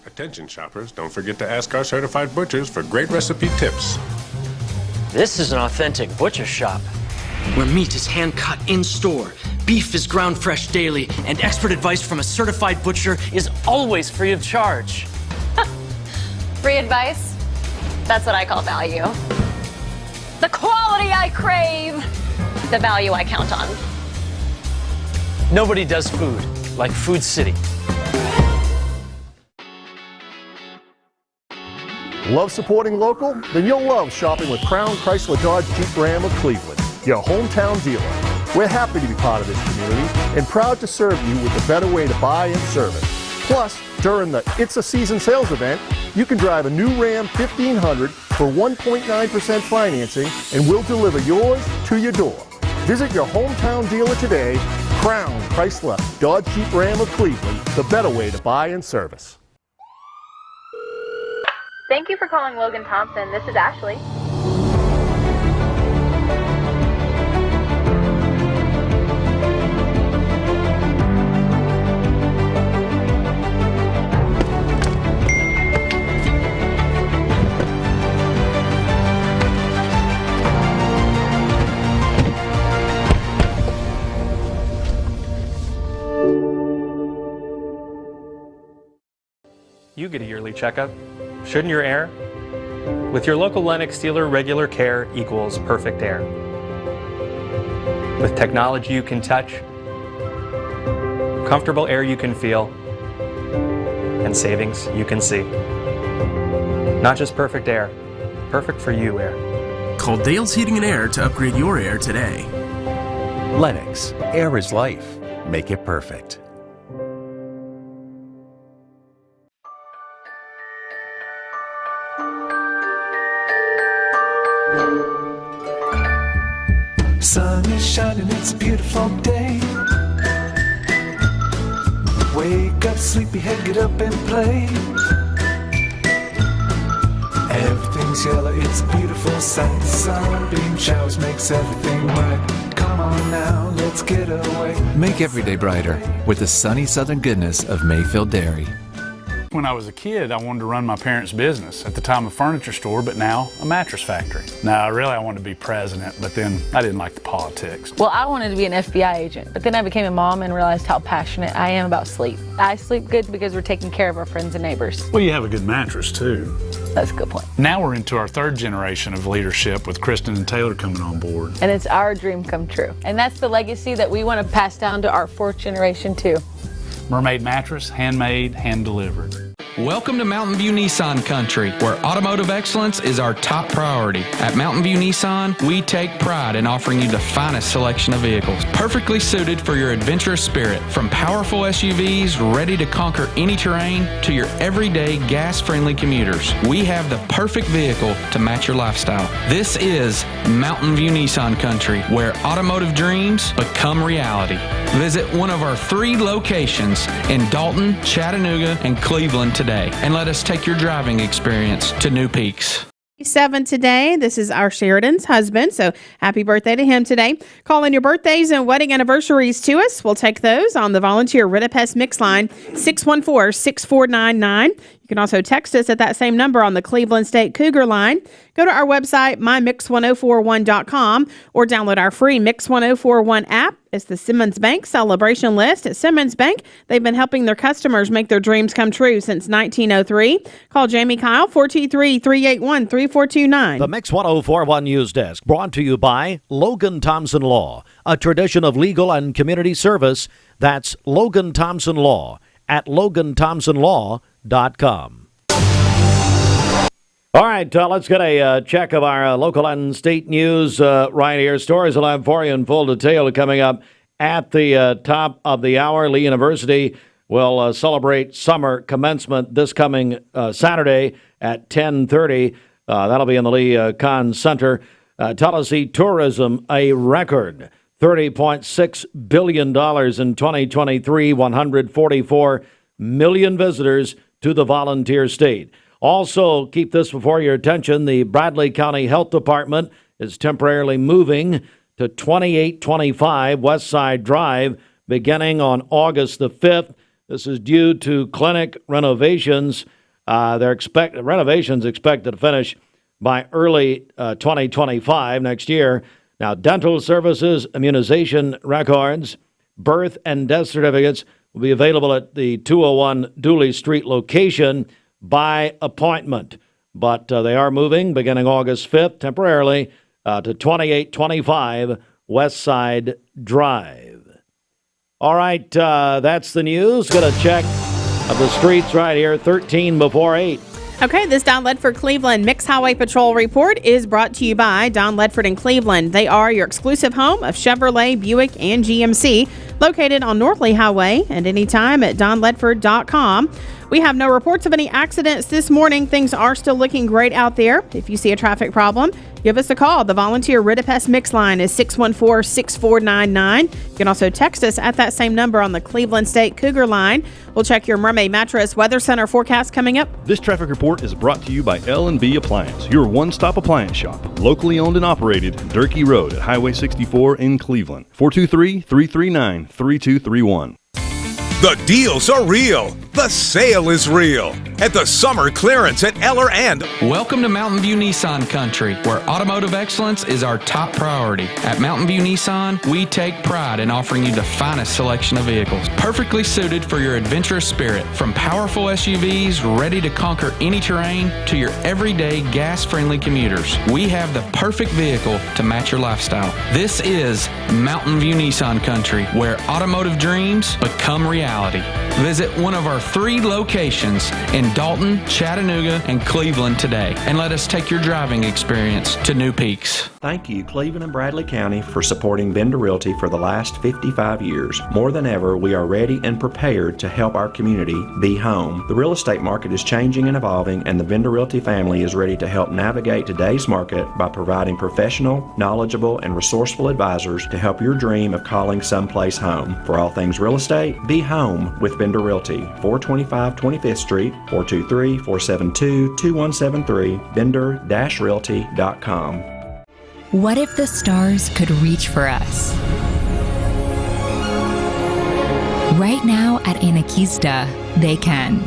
Attention shoppers, don't forget to ask our certified butchers for great recipe tips. This is an authentic butcher shop, where meat is hand-cut in-store, beef is ground fresh daily, and expert advice from a certified butcher is always free of charge. Free advice? That's what I call value. The quality I crave, the value I count on. Nobody does food like Food City. Love supporting local? Then you'll love shopping with Crown Chrysler Dodge Jeep Ram of Cleveland, your hometown dealer. We're happy to be part of this community and proud to serve you with a better way to buy and service. Plus, during the It's a Season sales event, you can drive a new Ram 1500 for 1.9% financing and we'll deliver yours to your door. Visit your hometown dealer today, Crown Chrysler Dodge Jeep Ram of Cleveland, the better way to buy and service. Thank you for calling Logan Thompson. This is Ashley. You get a yearly checkup. Shouldn't your air? With your local Lennox dealer, regular care equals perfect air. With technology you can touch, comfortable air you can feel, and savings you can see. Not just perfect air, perfect for you air. Call Dale's Heating and Air to upgrade your air today. Lennox, air is life. Make it perfect. Sun is shining, it's a beautiful day. Wake up, sleepyhead, get up and play. Everything's yellow, it's a beautiful sight. Sunbeam showers makes everything right. Come on now, let's get away. Make every day brighter with the sunny southern goodness of Mayfield Dairy. When I was a kid, I wanted to run my parents' business. At the time, a furniture store, but now a mattress factory. Now, really, I wanted to be president, but then I didn't like the politics. Well, I wanted to be an FBI agent, but then I became a mom and realized how passionate I am about sleep. I sleep good because we're taking care of our friends and neighbors. Well, you have a good mattress, too. That's a good point. Now we're into our third generation of leadership with Kristen and Taylor coming on board. And it's our dream come true. And that's the legacy that we want to pass down to our fourth generation, too. Mermaid mattress, handmade, hand-delivered. Welcome to Mountain View Nissan Country, where automotive excellence is our top priority. At Mountain View Nissan, we take pride in offering you the finest selection of vehicles, perfectly suited for your adventurous spirit. From powerful SUVs ready to conquer any terrain to your everyday gas-friendly commuters, we have the perfect vehicle to match your lifestyle. This is Mountain View Nissan Country, where automotive dreams become reality. Visit one of our 3 locations in Dalton, Chattanooga, and Cleveland today, and let us take your driving experience to new peaks. 7 today. This is our Sheridan's husband, so happy birthday to him today. Call in your birthdays and wedding anniversaries to us. We'll take those on the volunteer Ritapest Mix line, 614-6499. You can also text us at that same number on the Cleveland State Cougar line. Go to our website, mymix1041.com, or download our free Mix 1041 app. It's the Simmons Bank celebration list. At Simmons Bank, they've been helping their customers make their dreams come true since 1903. Call Jamie Kyle, 423-381-3429. The Mix 1041 News Desk, brought to you by Logan Thompson Law, a tradition of legal and community service. That's Logan Thompson Law at LoganThompsonLaw.com. All right, let's get a check of our local and state news right here. Stories will have for you in full detail coming up at the top of the hour. Lee University will celebrate summer commencement this coming Saturday at 10:30. That'll be in the Lee Kahn Center. Tallahassee tourism, a record $30.6 billion in 2023, 144 million visitors to the volunteer state. Also, keep this before your attention. The Bradley County Health Department is temporarily moving to 2825 West Side Drive beginning on August the 5th. This is due to clinic renovations. Renovations expected to finish by early 2025 next year. Now, dental services, immunization records, birth and death certificates will be available at the 201 Dooley Street location by appointment. But they are moving beginning August 5th temporarily to 2825 West Side Drive. All right, that's the news. Got a check of the streets right here, 13 before 8. Okay, this Don Ledford Cleveland Mixed Highway Patrol report is brought to you by Don Ledford and Cleveland. They are your exclusive home of Chevrolet, Buick, and GMC, located on North Lee Highway and anytime at donledford.com. We have no reports of any accidents this morning. Things are still looking great out there. If you see a traffic problem, give us a call. The volunteer Ridipest Mix line is 614-6499. You can also text us at that same number on the Cleveland State Cougar line. We'll check your Mermaid Mattress Weather Center forecast coming up. This traffic report is brought to you by L&B Appliance, your one-stop appliance shop. Locally owned and operated, Durkee Road at Highway 64 in Cleveland. 423-339-3231. The deals are real. The sale is real. At the summer clearance at Eller and. Welcome to Mountain View Nissan Country, where automotive excellence is our top priority. At Mountain View Nissan, we take pride in offering you the finest selection of vehicles, perfectly suited for your adventurous spirit. From powerful SUVs ready to conquer any terrain to your everyday gas-friendly commuters, we have the perfect vehicle to match your lifestyle. This is Mountain View Nissan Country, where automotive dreams become reality. Visit one of our 3 locations in Dalton, Chattanooga, and Cleveland today, and let us take your driving experience to new peaks. Thank you, Cleveland and Bradley County, for supporting Vendor Realty for the last 55 years. More than ever, we are ready and prepared to help our community be home. The real estate market is changing and evolving, and the Vendor Realty family is ready to help navigate today's market by providing professional, knowledgeable, and resourceful advisors to help your dream of calling someplace home. For all things real estate, be home with Vendor Realty, 425 25th Street, 423-472-2173, vendor-realty.com. What if the stars could reach for us? Right now at Anakeesta, they can.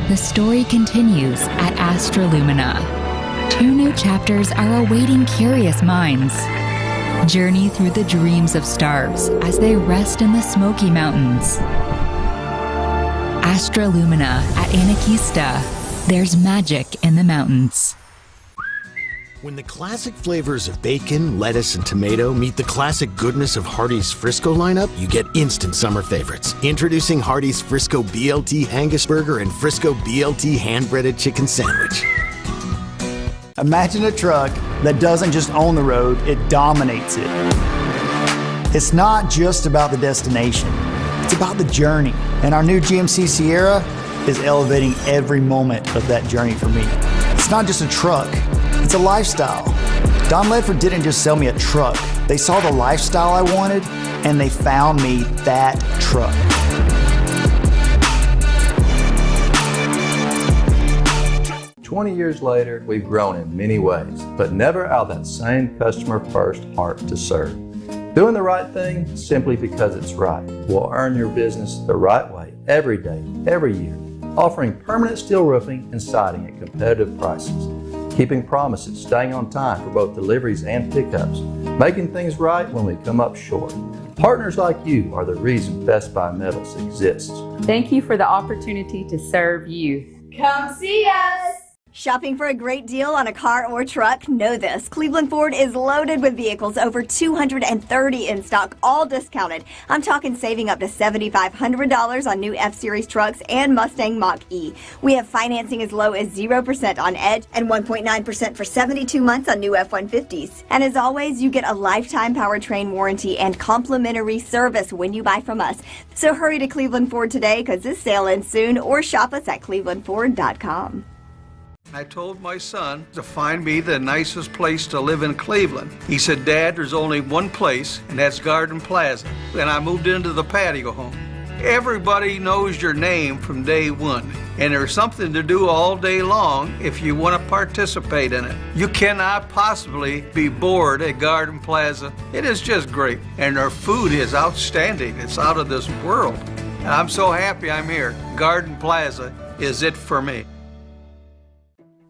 The story continues at Astralumina. 2 new chapters are awaiting curious minds. Journey through the dreams of stars as they rest in the Smoky Mountains. Astralumina at Anakeesta. There's magic in the mountains. When the classic flavors of bacon, lettuce, and tomato meet the classic goodness of Hardee's Frisco lineup, you get instant summer favorites. Introducing Hardee's Frisco BLT Angus Burger and Frisco BLT Hand-Breaded Chicken Sandwich. Imagine a truck that doesn't just own the road, it dominates it. It's not just about the destination, it's about the journey. And our new GMC Sierra is elevating every moment of that journey for me. It's not just a truck, it's a lifestyle. Don Ledford didn't just sell me a truck. They saw the lifestyle I wanted, and they found me that truck. "20 years later, we've grown in many ways, but never out of that same customer-first heart to serve. Doing the right thing simply because it's right will earn your business the right way every day, every year, offering permanent steel roofing and siding at competitive prices, keeping promises, staying on time for both deliveries and pickups, making things right when we come up short. Partners like you are the reason Best Buy Metals exists." Thank you for the opportunity to serve you. Come see us! Shopping for a great deal on a car or truck? Know this. Cleveland Ford is loaded with vehicles, over 230 in stock, all discounted. I'm talking saving up to $7,500 on new F-Series trucks and Mustang Mach-E. We have financing as low as 0% on Edge and 1.9% for 72 months on new F-150s. And as always, you get a lifetime powertrain warranty and complimentary service when you buy from us. So hurry to Cleveland Ford today because this sale ends soon, or shop us at clevelandford.com. I told my son to find me the nicest place to live in Cleveland. He said, Dad, there's only one place, and that's Garden Plaza. And I moved into the patio home. Everybody knows your name from day one, and there's something to do all day long if you want to participate in it. You cannot possibly be bored at Garden Plaza. It is just great, and their food is outstanding. It's out of this world. And I'm so happy I'm here. Garden Plaza is it for me.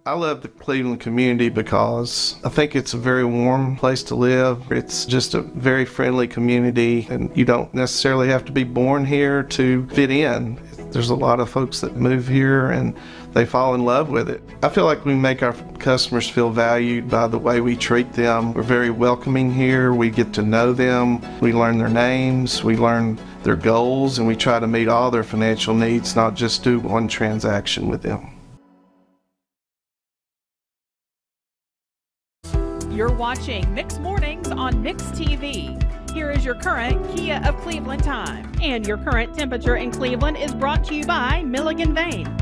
I love the Cleveland community because I think it's a very warm place to live. It's just a very friendly community, and you don't necessarily have to be born here to fit in. There's a lot of folks that move here and they fall in love with it. I feel like we make our customers feel valued by the way we treat them. We're very welcoming here. We get to know them. We learn their names. We learn their goals, and we try to meet all their financial needs, not just do one transaction with them. You're watching Mix Mornings on Mix TV. Here is your current Kia of Cleveland time. And your current temperature in Cleveland is brought to you by Milligan Vane.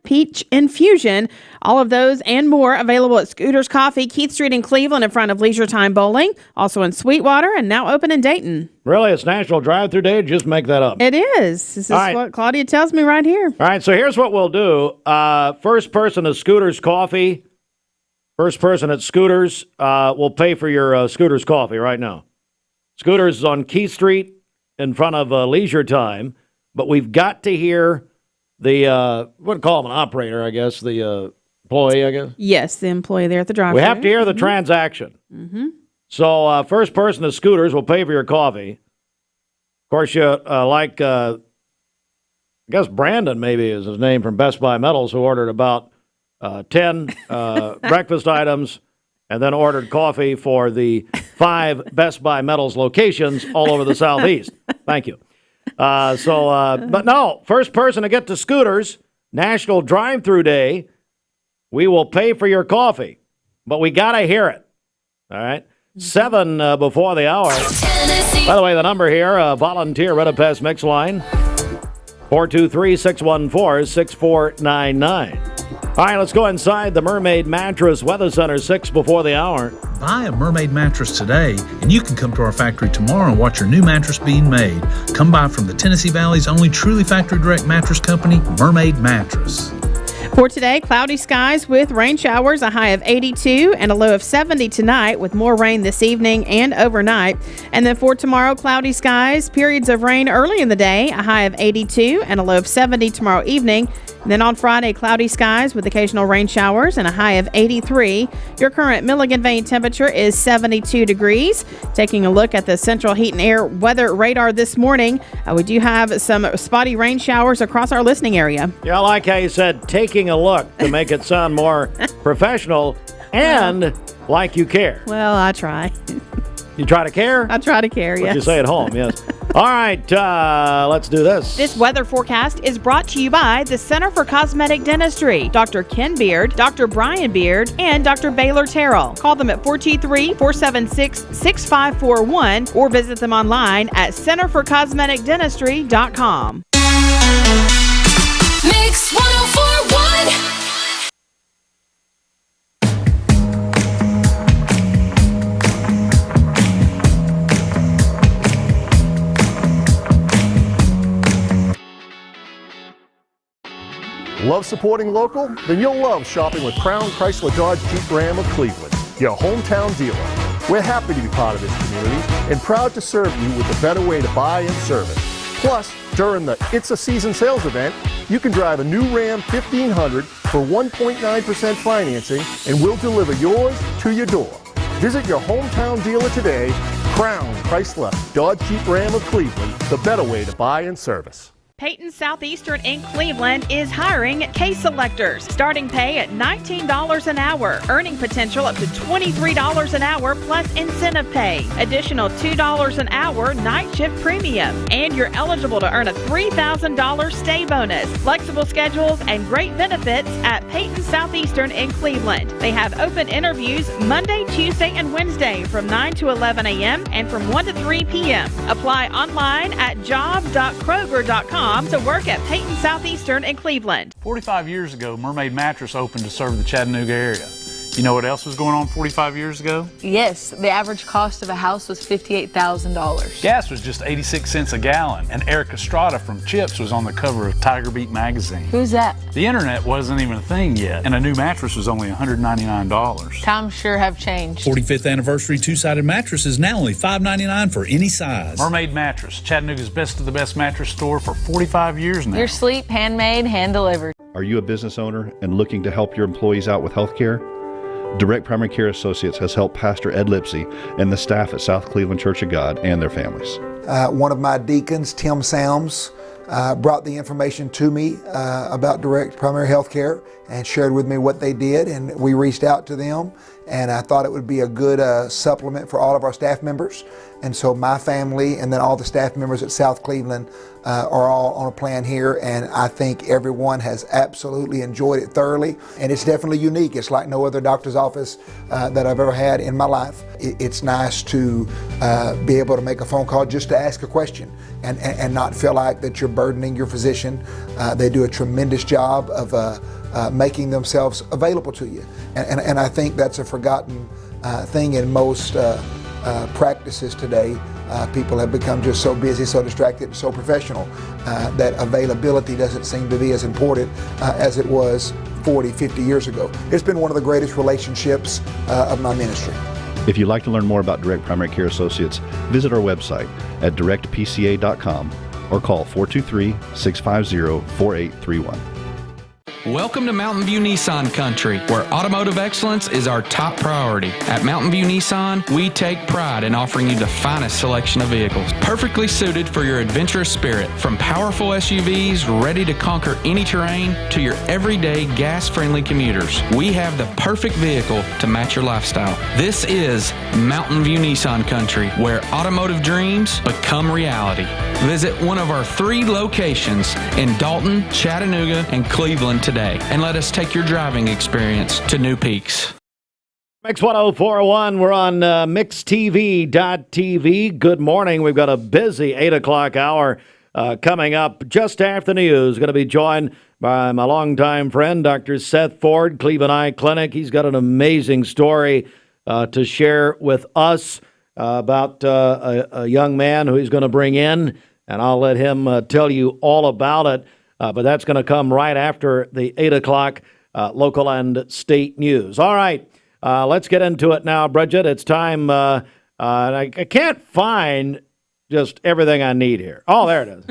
Peach Infusion. All of those and more available at Scooter's Coffee, Keith Street in Cleveland in front of Leisure Time Bowling. Also in Sweetwater and now open in Dayton. Really? It's National Drive-Thru Day? Just make that up. It is. This is what Claudia tells me right here. All right, so here's what we'll do. First person to Scooter's Coffee. First person at Scooter's will pay for your Scooter's Coffee right now. Scooter's is on Keith Street in front of Leisure Time. But we've got to hear the, what call him an operator, I guess, the employee, I guess? Yes, the employee there at the drive-thru. We have to hear the transaction. Mm-hmm. So first person to Scooters will pay for your coffee. Of course, you like, I guess Brandon maybe is his name from Best Buy Metals, who ordered about 10 breakfast items and then ordered coffee for the 5 Best Buy Metals locations all over the Southeast. Thank you. But no, first person to get to Scooters, National Drive-Thru Day, we will pay for your coffee. But we got to hear it. All right? 7 before the hour. By the way, the number here, volunteer Red Pass Mix Line, 423-614-6499. All right, let's go inside the Mermaid Mattress Weather Center, 6 before the hour. Buy a Mermaid mattress today, and you can come to our factory tomorrow and watch your new mattress being made. Come by from the Tennessee Valley's only truly factory direct mattress company, Mermaid Mattress. For today, cloudy skies with rain showers, a high of 82 and a low of 70 tonight with more rain this evening and overnight. And then for tomorrow, cloudy skies, periods of rain early in the day, a high of 82 and a low of 70 tomorrow evening. And then on Friday, cloudy skies with occasional rain showers and a high of 83. Your current Milligan Vane temperature is 72 degrees. Taking a look at the Central Heat and Air weather radar this morning, we do have some spotty rain showers across our listening area. Yeah, I like how you said taking a look to make it sound more professional and like you care. Well, I try. You try to care? I try to care, yes. What you say at home, yes. All right, let's do this. This weather forecast is brought to you by the Center for Cosmetic Dentistry, Dr. Ken Beard, Dr. Brian Beard, and Dr. Baylor Terrell. Call them at 423-476-6541 or visit them online at centerforcosmeticdentistry.com. Mix 104.1. Love supporting local? Then you'll love shopping with Crown Chrysler Dodge Jeep Ram of Cleveland, your hometown dealer. We're happy to be part of this community and proud to serve you with a better way to buy and service. Plus, during the It's a Season sales event, you can drive a new Ram 1500 for 1.9% financing and we'll deliver yours to your door. Visit your hometown dealer today, Crown Chrysler Dodge Jeep Ram of Cleveland, the better way to buy and service. Peyton Southeastern in Cleveland is hiring case selectors. Starting pay at $19 an hour. Earning potential up to $23 an hour plus incentive pay. Additional $2 an hour night shift premium. And you're eligible to earn a $3,000 stay bonus. Flexible schedules and great benefits at Peyton Southeastern in Cleveland. They have open interviews Monday, Tuesday, and Wednesday from 9 to 11 a.m. and from 1 to 3 p.m. Apply online at job.kroger.com mermaidmattress.com to work at Peyton Southeastern in Cleveland. 45 years ago, Mermaid Mattress opened to serve the Chattanooga area. You know what else was going on 45 years ago? Yes, the average cost of a house was $58,000. Gas was just 86 cents a gallon, and Eric Estrada from Chips was on the cover of Tiger Beat magazine. Who's that? The internet wasn't even a thing yet, and a new mattress was only $199. Times sure have changed. 45th anniversary two-sided mattress is now only $5.99 for any size. Mermaid Mattress, Chattanooga's best of the best mattress store for 45 years now. Your sleep, handmade, hand-delivered. Are you a business owner and looking to help your employees out with health care? Direct Primary Care Associates has helped Pastor Ed Lipsey and the staff at South Cleveland Church of God and their families. One of my deacons, Tim Sams, brought the information to me about Direct Primary Health Care and shared with me what they did, and we reached out to them, and I thought it would be a good supplement for all of our staff members. And so my family and then all the staff members at South Cleveland are all on a plan here, and I think everyone has absolutely enjoyed it thoroughly, and it's definitely unique. It's like no other doctor's office that I've ever had in my life. It's nice to be able to make a phone call just to ask a question and not feel like that you're burdening your physician. They do a tremendous job of making themselves available to you, and I think that's a forgotten thing in most practices today. People have become just so busy, so distracted, so professional that availability doesn't seem to be as important as it was 40, 50 years ago. It's been one of the greatest relationships of my ministry. If you'd like to learn more about Direct Primary Care Associates, visit our website at directpca.com or call 423-650-4831. Welcome to Mountain View Nissan Country, where automotive excellence is our top priority. At Mountain View Nissan, we take pride in offering you the finest selection of vehicles, perfectly suited for your adventurous spirit. From powerful SUVs ready to conquer any terrain to your everyday gas-friendly commuters, we have the perfect vehicle to match your lifestyle. This is Mountain View Nissan Country, where automotive dreams become reality. Visit one of our 3 locations in Dalton, Chattanooga, and Cleveland today, and let us take your driving experience to new peaks. Mix 104.1, we're on mixtv.tv. Good morning. We've got a busy 8 o'clock hour coming up just after the news. Going to be joined by my longtime friend, Dr. Seth Ford, Cleveland Eye Clinic. He's got an amazing story to share with us about a young man who he's going to bring in, and I'll let him tell you all about it. But that's going to come right after the 8 o'clock local and state news. All right, let's get into it now, Bridget. It's time. I can't find just everything I need here. Oh, there it is.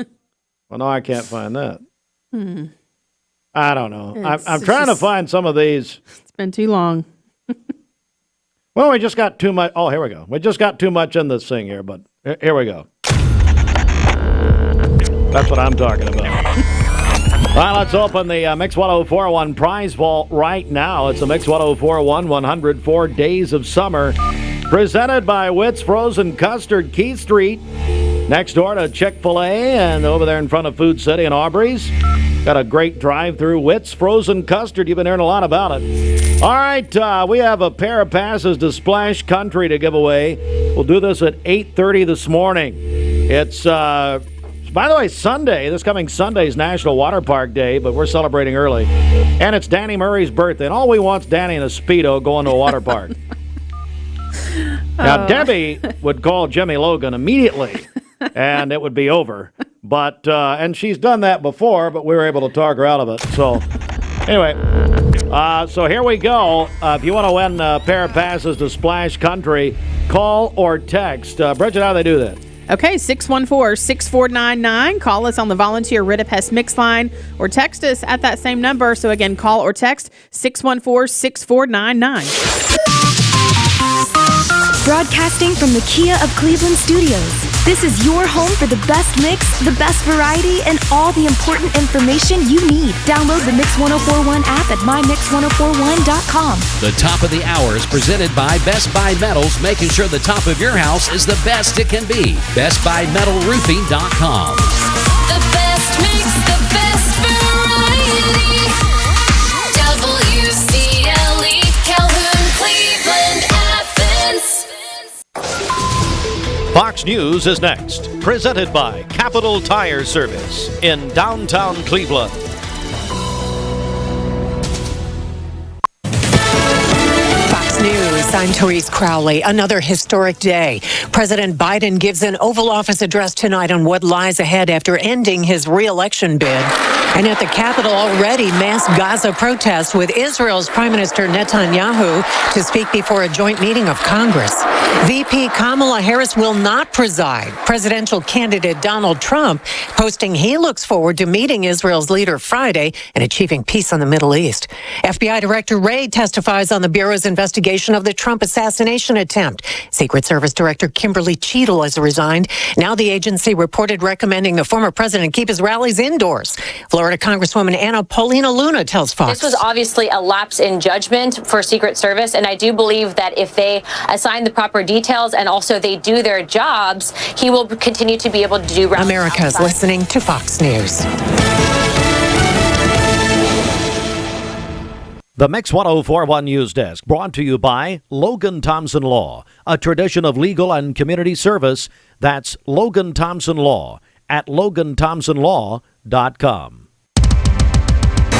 Well, no, I can't find that. I don't know. I'm trying to find some of these. It's been too long. Well, we just got too much. Oh, here we go. We just got too much in this thing here, but here we go. That's what I'm talking about. All right, let's open the Mix 1041 prize vault right now. It's the Mix 1041 104 Days of Summer, presented by Witt's Frozen Custard, Keith Street, next door to Chick-fil-A, and over there in front of Food City and Aubrey's. Got a great drive-through, Witt's Frozen Custard. You've been hearing a lot about it. All right, we have a pair of passes to Splash Country to give away. We'll do this at 8:30 this morning. It's... by the way, Sunday, this coming Sunday is National Water Park Day, but we're celebrating early. And it's Danny Murray's birthday, and all we want's Danny in a Speedo going to a water park. Now, Debbie would call Jimmy Logan immediately, and it would be over. But and she's done that before, but we were able to talk her out of it. So, anyway, so here we go. If you want to win a pair of passes to Splash Country, call or text. Bridget, how do they do that? Okay, 614-6499. Call us on the Volunteer Ridipest Mix line or text us at that same number. So again, call or text 614-6499. Broadcasting from the Kia of Cleveland studios. This is your home for the best mix, the best variety, and all the important information you need. Download the Mix 1041 app at mymix1041.com. The top of the hour is presented by Best Buy Metals, making sure the top of your house is the best it can be. BestBuyMetalRoofing.com. The best mix, the best variety. WCLE, Calhoun, Cleveland, Athens. Fox News is next, presented by Capital Tire Service in downtown Cleveland. Fox News, I'm Therese Crowley. Another historic day. President Biden gives an Oval Office address tonight on what lies ahead after ending his re-election bid. And at the Capitol, already mass Gaza protests with Israel's Prime Minister Netanyahu to speak before a joint meeting of Congress. VP Kamala Harris will not preside. Presidential candidate Donald Trump posting he looks forward to meeting Israel's leader Friday and achieving peace on the Middle East. FBI Director Wray testifies on the Bureau's investigation of the Trump assassination attempt. Secret Service Director Kimberly Cheadle has resigned. Now the agency reported recommending the former president keep his rallies indoors. Florida Congresswoman Anna Paulina Luna tells Fox. This was obviously a lapse in judgment for Secret Service, and I do believe that if they assign the proper details and also they do their jobs, he will continue to be able to do rallies America's outside. listening to Fox News. The Mix 1041 News Desk brought to you by Logan Thompson Law, a tradition of legal and community service. That's Logan Thompson Law at LoganThompsonLaw.com.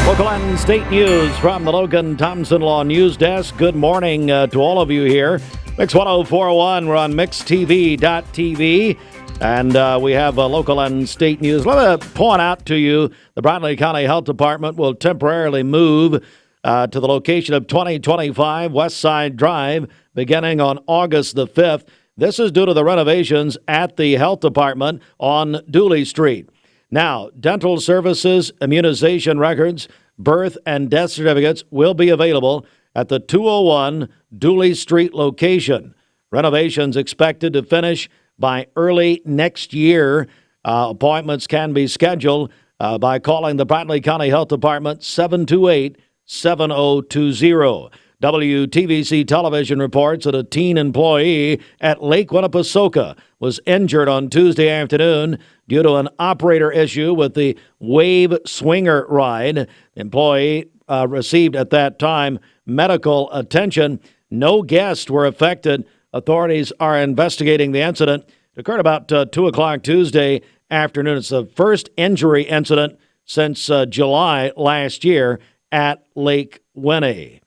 Local and state news from the Logan Thompson Law News Desk. Good morning to all of you here. Mix 1041, we're on MixTV.tv. And we have local and state news. Let me point out to you, the Bradley County Health Department will temporarily move to the location of 2025 West Side Drive beginning on August the 5th. This is due to the renovations at the health department on Dooley Street. Now, dental services, immunization records, birth and death certificates will be available at the 201 Dooley Street location. Renovations expected to finish by early next year. Appointments can be scheduled by calling the Bradley County Health Department 728-7020. WTVC television reports that a teen employee at Lake Winnipesaukee was injured on Tuesday afternoon due to an operator issue with the Wave Swinger ride. The employee received at that time medical attention. No guests were affected. Authorities are investigating the incident. It occurred about 2 o'clock Tuesday afternoon. It's the first injury incident since July last year at Lake Winnie.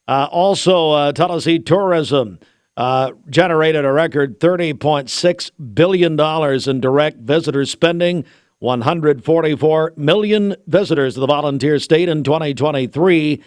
Also, Tennessee tourism generated a record $30.6 billion in direct visitor spending, 144 million visitors to the volunteer state in 2023.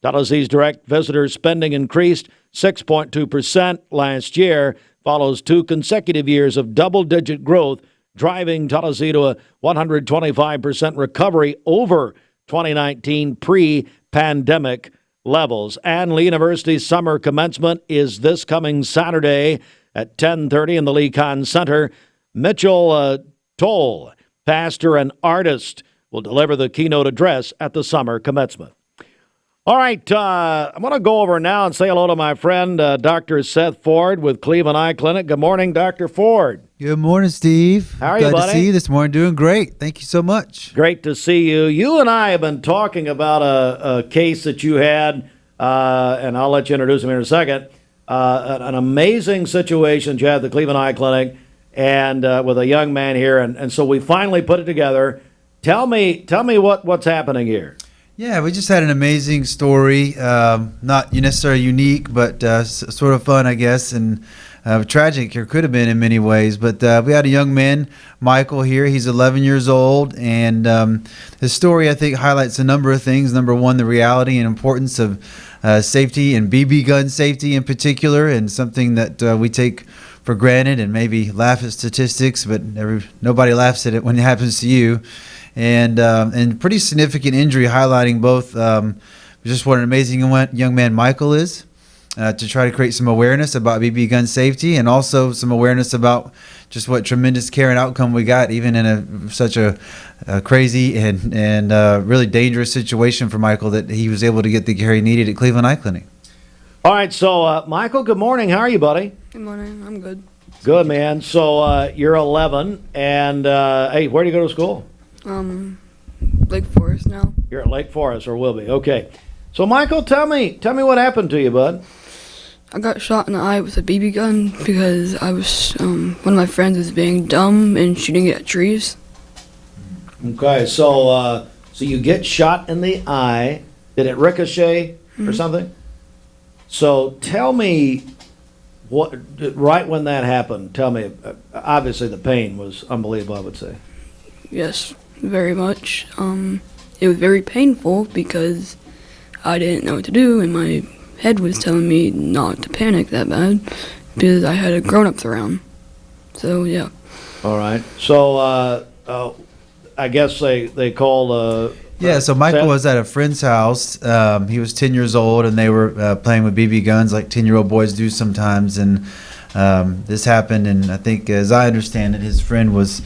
Tennessee's direct visitor spending increased 6.2% last year, follows 2 consecutive years of double-digit growth, driving Tennessee to a 125% recovery over 2019 pre-pandemic levels. And Lee University's summer commencement is this coming Saturday at 10:30 in the Lee Kahn Center. Mitchell Toll, pastor and artist, will deliver the keynote address at the summer commencement. All right, I'm going to go over now and say hello to my friend, Dr. Seth Ford with Cleveland Eye Clinic. Good morning, Dr. Ford. Good morning, Steve. How are you, buddy? Glad to see you this morning. Doing great. Thank you so much. Great to see you. You and I have been talking about a case that you had, and I'll let you introduce him in a second. An amazing situation that you had at the Cleveland Eye Clinic, and with a young man here, and so we finally put it together. Tell me what's happening here. Yeah, we just had an amazing story. Not necessarily unique, but sort of fun, I guess, and tragic, or could have been in many ways. But we had a young man, Michael, here. He's 11 years old, and his story, I think, highlights a number of things. Number one, the reality and importance of safety and BB gun safety in particular, and something that we take for granted and maybe laugh at statistics, but nobody laughs at it when it happens to you. And pretty significant injury, highlighting both just what an amazing young man Michael is, to try to create some awareness about BB gun safety, and also some awareness about just what tremendous care and outcome we got, even in such a crazy and really dangerous situation for Michael, that he was able to get the care he needed at Cleveland Eye Clinic. All right, so Michael, good morning. How are you, buddy? Good morning. I'm good. Good, man. So you're 11, and hey, where do you go to school? Lake Forest now. You're at Lake Forest, or will be. Okay. So, Michael, tell me what happened to you, bud. I got shot in the eye with a BB gun because I was one of my friends was being dumb and shooting at trees. Okay, so you get shot in the eye. Did it ricochet or something? So tell me what right when that happened. Tell me. Obviously, the pain was unbelievable, I would say. Yes, very much. It was very painful because I didn't know what to do, and my head was telling me not to panic that bad because I had grown-ups around. So yeah. All right. So I guess they called. Yeah, so Michael Seth? was at a friend's house. He was 10 years old, and they were playing with BB guns like 10-year-old boys do sometimes. And this happened, and I think, as I understand it, his friend was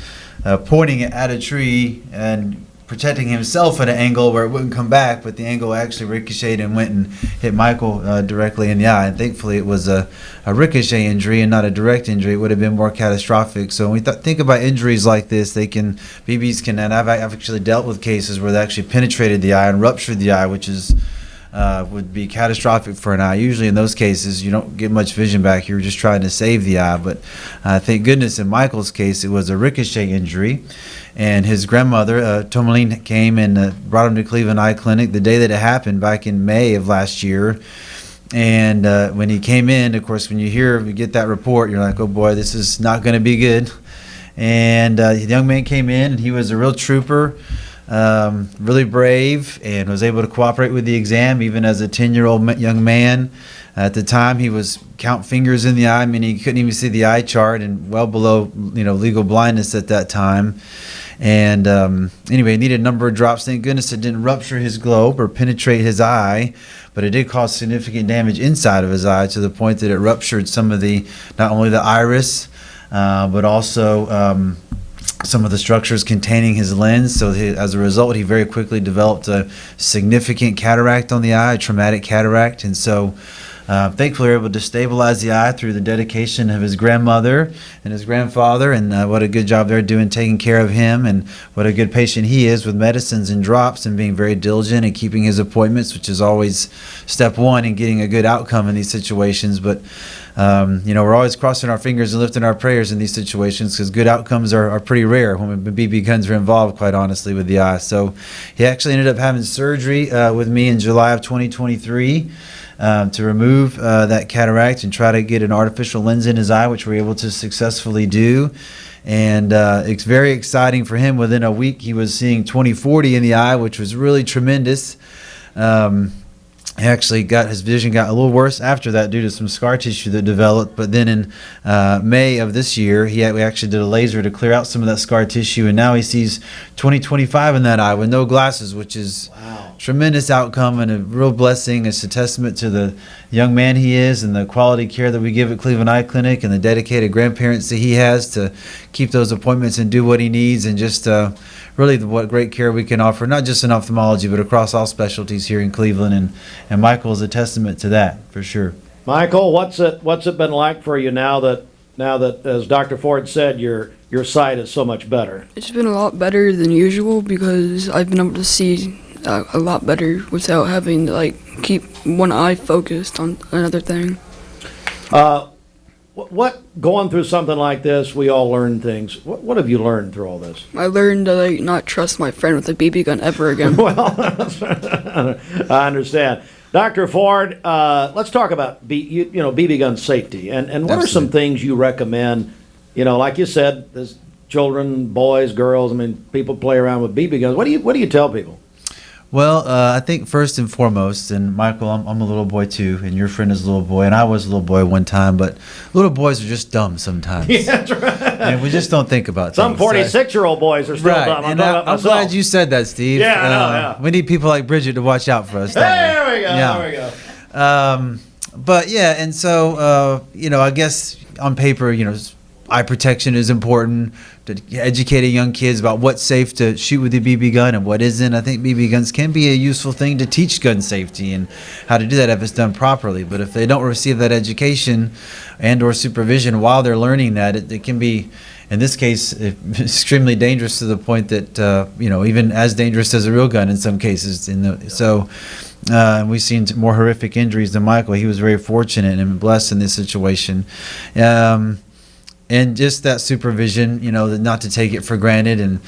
pointing it at a tree and protecting himself at an angle where it wouldn't come back, but the angle actually ricocheted and went and hit Michael directly in the eye. And thankfully, it was a ricochet injury and not a direct injury. It would have been more catastrophic. So when we think about injuries like this, BBs can, and I've actually dealt with cases where they actually penetrated the eye and ruptured the eye, which is would be catastrophic for an eye. Usually in those cases, you don't get much vision back. You're just trying to save the eye. But thank goodness in Michael's case, it was a ricochet injury. And his grandmother, Tomaline, came and brought him to Cleveland Eye Clinic the day that it happened back in May of last year. And when he came in, of course, when you get that report, you're like, oh boy, this is not going to be good. And the young man came in, and he was a real trooper. Really brave, and was able to cooperate with the exam even as a 10-year-old young man. At the time, he was count fingers in the eye. I mean, he couldn't even see the eye chart, and well below legal blindness at that time. And anyway, he needed a number of drops. Thank goodness it didn't rupture his globe or penetrate his eye, but it did cause significant damage inside of his eye to the point that it ruptured some of not only the iris, but also some of the structures containing his lens. So as a result, he very quickly developed a significant cataract on the eye, a traumatic cataract. And so thankfully, we were able to stabilize the eye through the dedication of his grandmother and his grandfather, and what a good job they're doing taking care of him, and what a good patient he is with medicines and drops and being very diligent and keeping his appointments, which is always step one in getting a good outcome in these situations. But we're always crossing our fingers and lifting our prayers in these situations, because good outcomes are pretty rare when BB guns are involved, quite honestly, with the eye. So he actually ended up having surgery with me in July of 2023 to remove that cataract and try to get an artificial lens in his eye, which we're able to successfully do. And it's very exciting for him. Within a week, he was seeing 20/40 in the eye, which was really tremendous. He actually his vision got a little worse after that due to some scar tissue that developed. But then in May of this year, we actually did a laser to clear out some of that scar tissue, and now he sees 20/25 in that eye with no glasses, which is tremendous outcome and a real blessing. It's a testament to the young man he is and the quality care that we give at Cleveland Eye Clinic, and the dedicated grandparents that he has to keep those appointments and do what he needs, and just really what great care we can offer, not just in ophthalmology, but across all specialties here in Cleveland. And Michael is a testament to that, for sure. Michael, what's it been like for you now that as Dr. Ford said, your sight is so much better? It's been a lot better than usual because I've been able to see a lot better without having to keep one eye focused on another thing. What going through something like this, we all learn things. What have you learned through all this? I learned to not trust my friend with a BB gun ever again. Well, I understand. Dr. Ford, let's talk about BB gun safety, and what are some things you recommend? Like you said, there's children, boys, girls. I mean, people play around with BB guns. What do you tell people? Well, I think first and foremost, and Michael, I'm a little boy too, and your friend is a little boy, and I was a little boy one time, but little boys are just dumb sometimes. Yeah, that's right. And we just don't think about Some 46-year-old boys are still dumb. I'm glad you said that, Steve. Yeah, I know, yeah. We need people like Bridget to watch out for us. There we go. But yeah, and so, I guess on paper, eye protection is important, to educating young kids about what's safe to shoot with a BB gun and what isn't. I think BB guns can be a useful thing to teach gun safety and how to do that if it's done properly. But if they don't receive that education and or supervision while they're learning that, it can be, in this case, extremely dangerous to the point that, even as dangerous as a real gun in some cases. So We've seen more horrific injuries than Michael. He was very fortunate and blessed in this situation. And just that supervision, not to take it for granted, and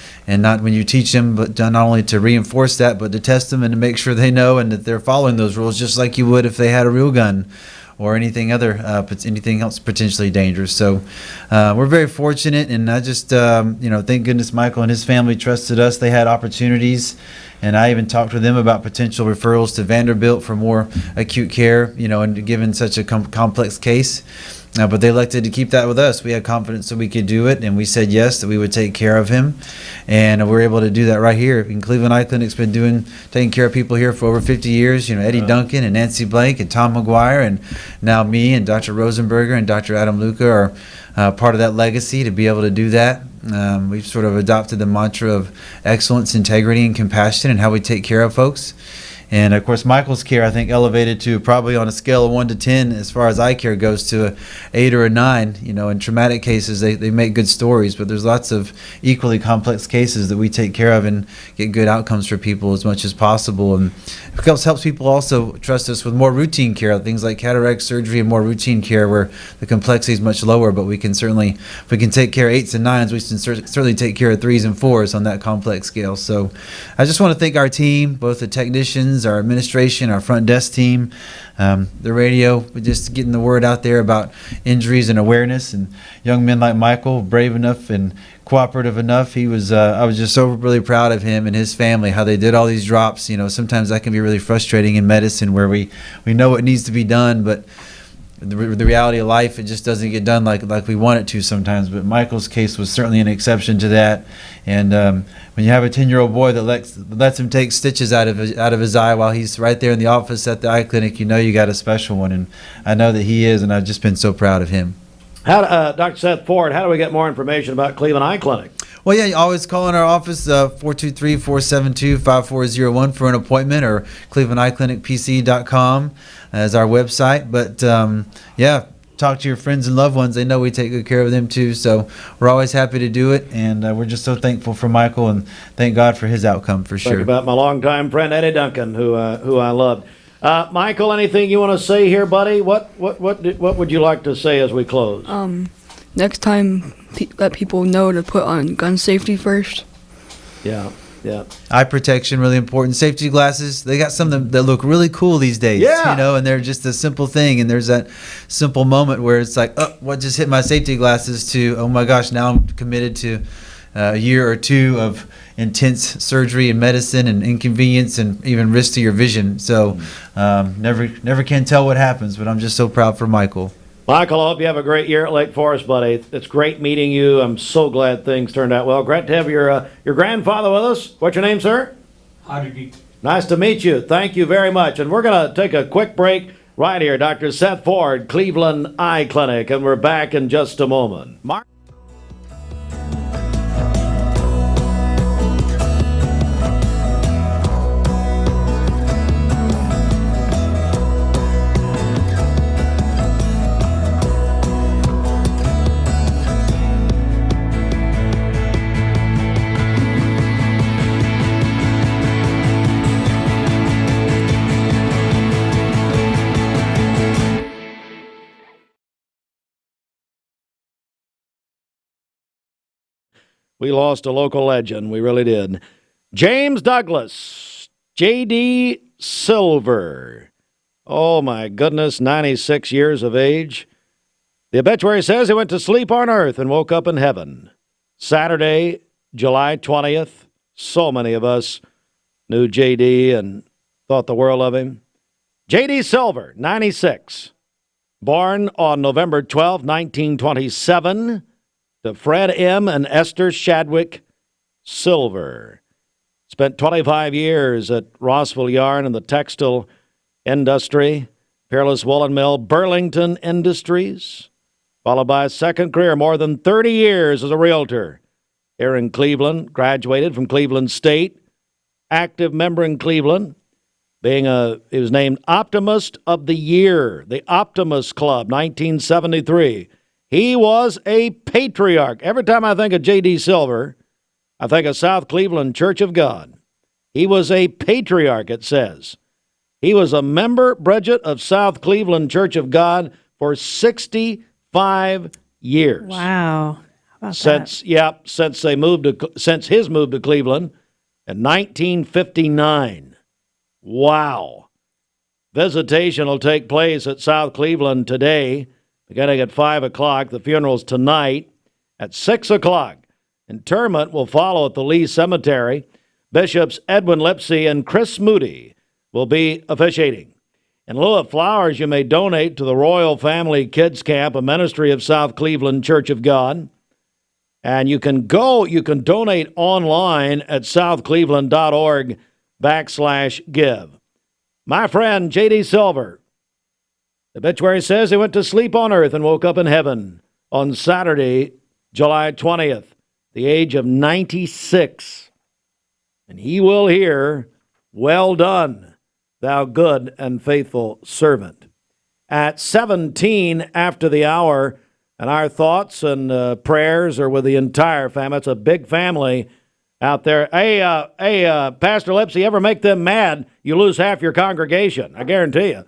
not when you teach them, but not only to reinforce that, but to test them and to make sure they know and that they're following those rules, just like you would if they had a real gun or anything else potentially dangerous. So we're very fortunate, and I just, thank goodness Michael and his family trusted us. They had opportunities, and I even talked with them about potential referrals to Vanderbilt for more acute care, and given such a complex case. But they elected to keep that with us. We had confidence that we could do it, and we said yes, that we would take care of him. And we're able to do that right here. In Cleveland Eye Clinic's been taking care of people here for over 50 years. Eddie Duncan and Nancy Blake and Tom McGuire, and now me and Dr. Rosenberger and Dr. Adam Luca are part of that legacy to be able to do that. We've sort of adopted the mantra of excellence, integrity, and compassion in how we take care of folks. And of course, Michael's care, I think, elevated to probably on a scale of 1 to 10 as far as eye care goes to a 8 or a 9. In traumatic cases, they make good stories, but there's lots of equally complex cases that we take care of and get good outcomes for people as much as possible. And it helps people also trust us with more routine care, things like cataract surgery and more routine care where the complexity is much lower, but we can certainly, if we can take care of 8s and 9s, we can certainly take care of 3s and 4s on that complex scale. So I just want to thank our team, both the technicians, our administration, our front desk team, the radio, just getting the word out there about injuries and awareness, and young men like Michael, brave enough and cooperative enough. I was just so really proud of him and his family, how they did all these drops. Sometimes that can be really frustrating in medicine where we know it needs to be done, but the reality of life, it just doesn't get done like we want it to sometimes. But Michael's case was certainly an exception to that. And when you have a 10-year-old boy that lets him take stitches out of his eye while he's right there in the office at the eye clinic, you got a special one. And I know that he is, and I've just been so proud of him. Dr. Seth Ford, how do we get more information about Cleveland Eye Clinic? Well, yeah, you always call in our office, 423-472-5401 for an appointment, or clevelandeyeclinicpc.com as our website. But, talk to your friends and loved ones. They know we take good care of them, too. So we're always happy to do it, and we're just so thankful for Michael, and thank God for his outcome, for sure. Think about my longtime friend, Eddie Duncan, who I loved. Michael, anything you want to say here, buddy? What would you like to say as we close? Next time, let people know to put on gun safety first. Yeah. Eye protection, really important. Safety glasses, they got some that look really cool these days. And they're just a simple thing. And there's that simple moment where it's like, oh, what just hit my safety glasses, to, oh my gosh, now I'm committed to a year or two of intense surgery and medicine and inconvenience and even risk to your vision. So never can tell what happens, but I'm just so proud for Michael. Michael, I hope you have a great year at Lake Forest, buddy. It's great meeting you. I'm so glad things turned out well. Great to have your grandfather with us. What's your name, sir? Howdy. Nice to meet you. Thank you very much. And we're going to take a quick break right here. Dr. Seth Ford, Cleveland Eye Clinic, and we're back in just a moment. Mark? We lost a local legend. We really did. James Douglas, J.D. Silver. Oh, my goodness, 96 years of age. The obituary says he went to sleep on earth and woke up in heaven. Saturday, July 20th. So many of us knew J.D. and thought the world of him. J.D. Silver, 96. Born on November 12, 1927. To Fred M. and Esther Shadwick Silver. Spent 25 years at Rossville Yarn in the textile industry, Peerless Woolen Mill, Burlington Industries, followed by a second career, more than 30 years as a realtor here in Cleveland. Graduated from Cleveland State, active member in Cleveland, he was named Optimist of the Year, the Optimist Club, 1973. He was a patriarch. Every time I think of J.D. Silver, I think of South Cleveland Church of God. He was a patriarch, it says. He was a member, Bridget, of South Cleveland Church of God for 65 years. Wow. How about Since since his move to Cleveland in 1959. Wow. Visitation will take place at South Cleveland today, beginning at 5 o'clock. The funeral's tonight at 6 o'clock. Interment will follow at the Lee Cemetery. Bishops Edwin Lipsey and Chris Moody will be officiating. In lieu of flowers, you may donate to the Royal Family Kids Camp, a ministry of South Cleveland Church of God. And you can donate online at southcleveland.org/give. My friend J.D. Silver, the obituary says he went to sleep on earth and woke up in heaven on Saturday, July 20th, the age of 96. And he will hear, "Well done, thou good and faithful servant." At 17 after the hour, and our thoughts and prayers are with the entire family. It's a big family out there. Hey, Pastor Lipsy, ever make them mad, you lose half your congregation. I guarantee you.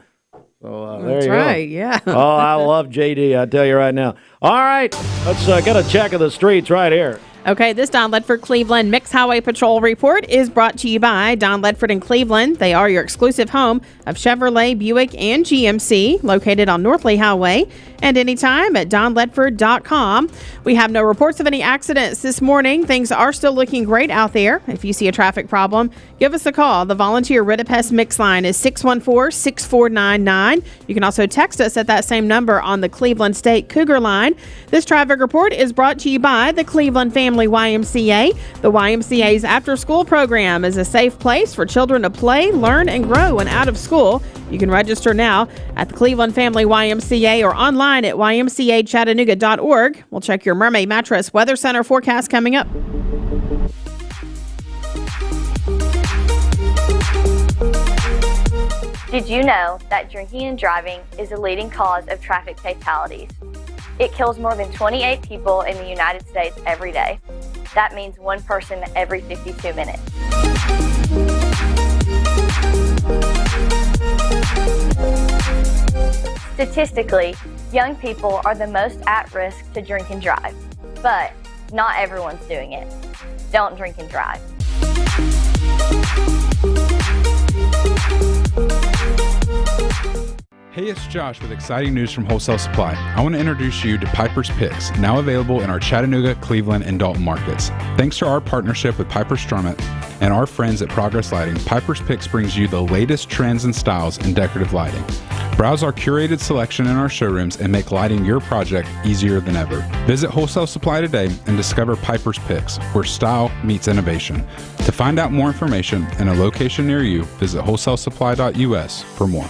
So there That's you right, go. yeah. Oh, I love JD, I tell you right now. All right, let's get a check of the streets right here. Okay, this Don Ledford Cleveland Mixed Highway Patrol report is brought to you by Don Ledford in Cleveland. They are your exclusive home of Chevrolet, Buick, and GMC, located on North Lee Highway, and anytime at donledford.com. We have no reports of any accidents this morning. Things are still looking great out there. If you see a traffic problem, give us a call. The volunteer Ridipest Mix line is 614-6499. You can also text us at that same number on the Cleveland State Cougar line. This traffic report is brought to you by the Cleveland Family YMCA. The YMCA's after-school program is a safe place for children to play, learn, and grow when out of school. You can register now at the Cleveland Family YMCA or online at ymcachattanooga.org. We'll check your Mermaid Mattress Weather Center forecast coming up. Did you know that drinking and driving is a leading cause of traffic fatalities? It kills more than 28 people in the United States every day. That means one person every 52 minutes. Statistically, young people are the most at risk to drink and drive, but not everyone's doing it. Don't drink and drive. Hey, it's Josh with exciting news from Wholesale Supply. I want to introduce you to Piper's Picks, now available in our Chattanooga, Cleveland, and Dalton markets. Thanks to our partnership with Piper Strummett and our friends at Progress Lighting, Piper's Picks brings you the latest trends and styles in decorative lighting. Browse our curated selection in our showrooms and make lighting your project easier than ever. Visit Wholesale Supply today and discover Piper's Picks, where style meets innovation. To find out more information and a location near you, visit wholesalesupply.us for more.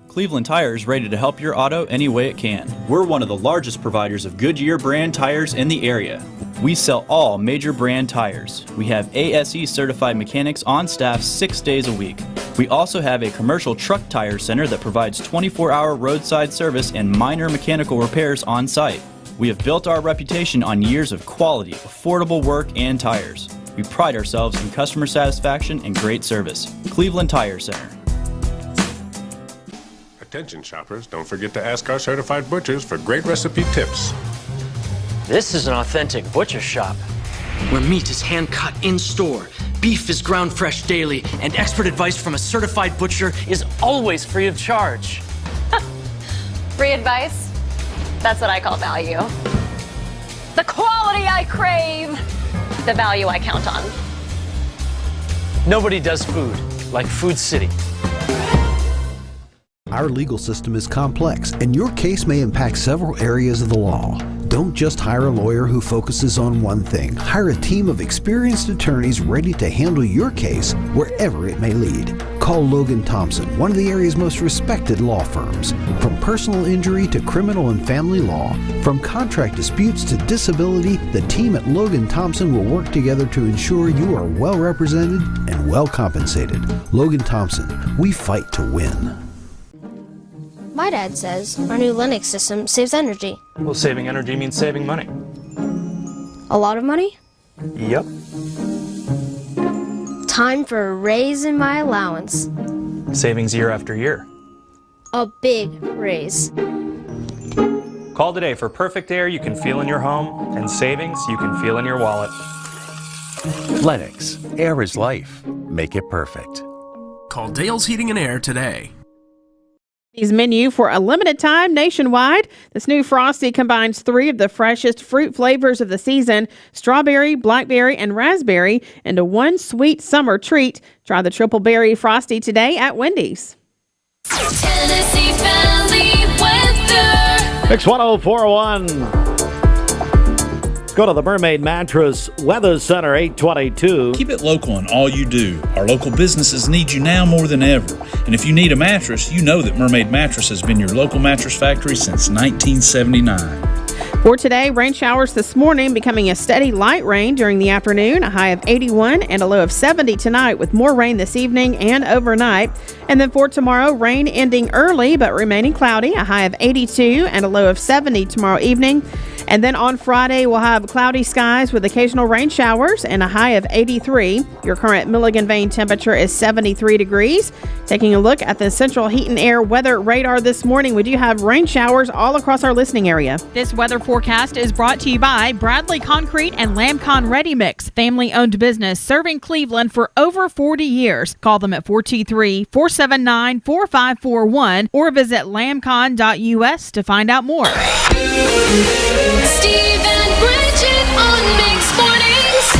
Cleveland Tire is ready to help your auto any way it can. We're one of the largest providers of Goodyear brand tires in the area. We sell all major brand tires. We have ASE certified mechanics on staff 6 days a week. We also have a commercial truck tire center that provides 24-hour roadside service and minor mechanical repairs on site. We have built our reputation on years of quality, affordable work and tires. We pride ourselves in customer satisfaction and great service. Cleveland Tire Center. Attention shoppers, don't forget to ask our certified butchers for great recipe tips. This is an authentic butcher shop, where meat is hand-cut in-store, beef is ground fresh daily, and expert advice from a certified butcher is always free of charge. Free advice? That's what I call value. The quality I crave, the value I count on. Nobody does food like Food City. Our legal system is complex, and your case may impact several areas of the law. Don't just hire a lawyer who focuses on one thing. Hire a team of experienced attorneys ready to handle your case wherever it may lead. Call Logan Thompson, one of the area's most respected law firms. From personal injury to criminal and family law, from contract disputes to disability, the team at Logan Thompson will work together to ensure you are well represented and well compensated. Logan Thompson, we fight to win. My dad says our new Linux system saves energy. Well, saving energy means saving money. A lot of money? Yep. Time for a raise in my allowance. savings year after year. A big raise. Call today for perfect air you can feel in your home and savings you can feel in your wallet. Lennox, air is life. Make it perfect. Call Dale's Heating and Air today. Menu for a limited time nationwide. This new Frosty combines 3 of the freshest fruit flavors of the season, strawberry, blackberry, and raspberry, into one sweet summer treat. Try the Triple Berry Frosty today at Wendy's. Tennessee Valley weather. Mix 1041. Go to the Mermaid Mattress Weather Center, 822. Keep it local in all you do. Our local businesses need you now more than ever. And if you need a mattress, you know that Mermaid Mattress has been your local mattress factory since 1979. For today, rain showers this morning, becoming a steady light rain during the afternoon, a high of 81 and a low of 70 tonight, with more rain this evening and overnight. And then for tomorrow, rain ending early but remaining cloudy, a high of 82 and a low of 70 tomorrow evening. And then on Friday, we'll have cloudy skies with occasional rain showers and a high of 83. Your current Milligan Vane temperature is 73 degrees. Taking a look at the Central Heat and Air weather radar this morning, we do have rain showers all across our listening area. This weather forecast is brought to you by Bradley Concrete and Lamcon Ready Mix, family-owned business serving Cleveland for over 40 years. Call them at 423-479-4541 or visit lamcon.us to find out more. Steve and Bridget on Mix Mornings.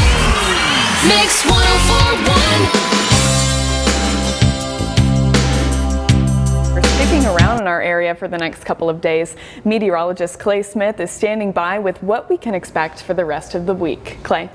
Mix 1041. We're sticking around in our area for the next couple of days. Meteorologist Clay Smith is standing by with what we can expect for the rest of the week. Clay.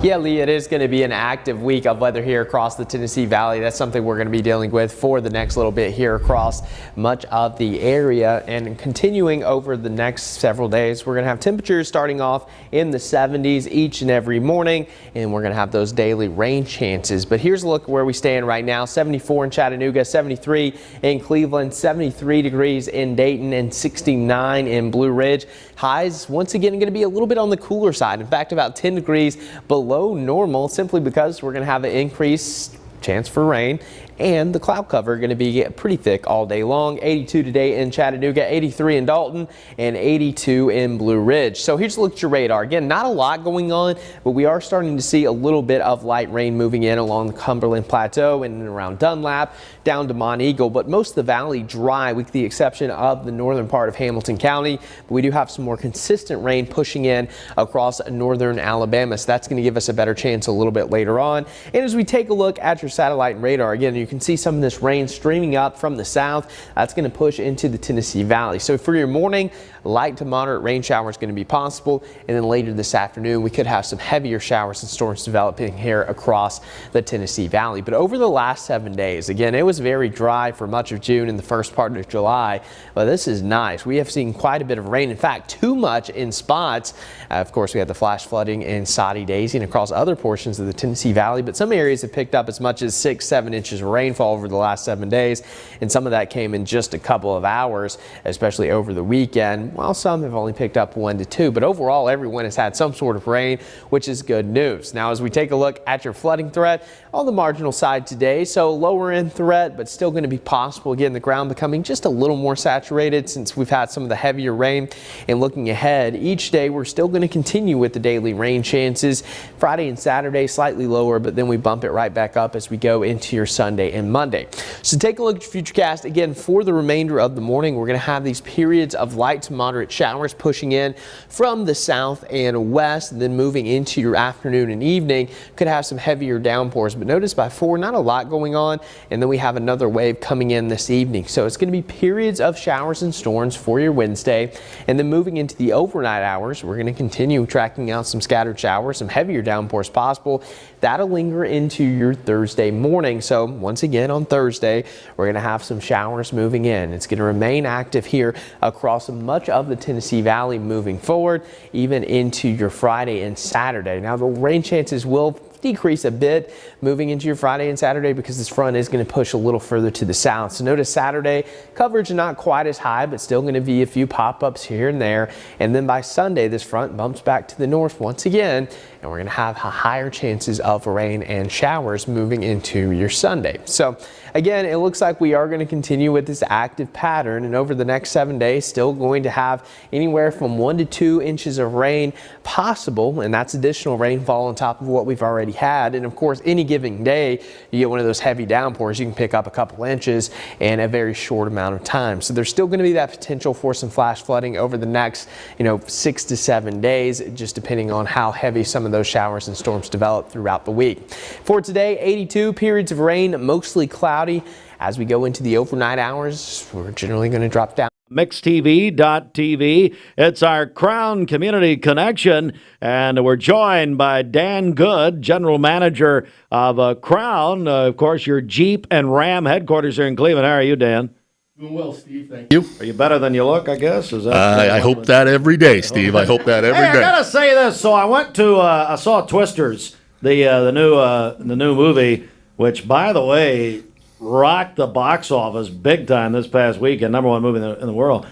Yeah, Lee, it is going to be an active week of weather here across the Tennessee Valley. That's something we're going to be dealing with for the next little bit here across much of the area, and continuing over the next several days. We're going to have temperatures starting off in the 70s each and every morning, and we're going to have those daily rain chances. But here's a look where we stand right now. 74 in Chattanooga, 73 in Cleveland, 73 degrees in Dayton, and 69 in Blue Ridge. Highs once again going to be a little bit on the cooler side. In fact, about 10 degrees below normal, simply because we're going to have an increased chance for rain, and the cloud cover going to be pretty thick all day long. 82 today in Chattanooga, 83 in Dalton, and 82 in Blue Ridge. So here's a look at your radar. Again, not a lot going on, but we are starting to see a little bit of light rain moving in along the Cumberland Plateau and around Dunlap down to Mont Eagle, but most of the valley dry with the exception of the northern part of Hamilton County. But we do have some more consistent rain pushing in across northern Alabama, so that's going to give us a better chance a little bit later on. And as we take a look at your satellite and radar, again, you can see some of this rain streaming up from the south. That's going to push into the Tennessee Valley. So for your morning, light to moderate rain showers going to be possible, and then later this afternoon we could have some heavier showers and storms developing here across the Tennessee Valley. But over the last 7 days, again, it was very dry for much of June and the first part of July, but this is nice. We have seen quite a bit of rain, in fact too much in spots. Of course, we had the flash flooding in Soddy Daisy and across other portions of the Tennessee Valley, but some areas have picked up as much as 6-7 inches of rainfall over the last 7 days, and some of that came in just a couple of hours, especially over the weekend, while some have only picked up 1 to 2. But overall, everyone has had some sort of rain, which is good news. Now, as we take a look at your flooding threat, on the marginal side today, so lower end threat, but still going to be possible. Again, the ground becoming just a little more saturated since we've had some of the heavier rain. And looking ahead, each day we're still going to continue with the daily rain chances. Friday and Saturday slightly lower, but then we bump it right back up as we go into your Sunday and Monday. So take a look at your futurecast. Again, for the remainder of the morning, we're going to have these periods of light to moderate showers pushing in from the south and west, and then moving into your afternoon and evening. Could have some heavier downpours, but notice by 4, not a lot going on, and then we have another wave coming in this evening. So it's going to be periods of showers and storms for your Wednesday, and then moving into the overnight hours, we're going to continue tracking out some scattered showers, some heavier downpours possible. That'll linger into your Thursday morning. So once again on Thursday, we're going to have some showers moving in. It's going to remain active here across much of the Tennessee Valley moving forward, even into your Friday and Saturday. Now the rain chances will decrease a bit moving into your Friday and Saturday because this front is going to push a little further to the south. So notice Saturday coverage not quite as high, but still going to be a few pop-ups here and there. And then by Sunday, this front bumps back to the north once again, and we're going to have higher chances of rain and showers moving into your Sunday. So again, it looks like we are going to continue with this active pattern, and over the next 7 days, still going to have anywhere from 1 to 2 inches of rain possible, and that's additional rainfall on top of what we've already had. And of course, any given day, you get one of those heavy downpours, you can pick up a couple inches in a very short amount of time. So there's still going to be that potential for some flash flooding over the next, 6 to 7 days, just depending on how heavy some of those showers and storms develop throughout the week. For today, 82 periods of rain, mostly cloudy. As we go into the overnight hours, we're generally going to drop down. MixTV.tv. It's our Crown Community Connection, and we're joined by Dan Good, General Manager of Crown. Of course, your Jeep and Ram headquarters here in Cleveland. How are you, Dan? Doing well, Steve. Thank you. Are you better than you look, I guess? Is that I hope that every day, Steve. I hope that every day. I gotta say this. So I went to I saw Twisters, the new movie, which, by the way, rocked the box office big time this past weekend. #1 movie in the world.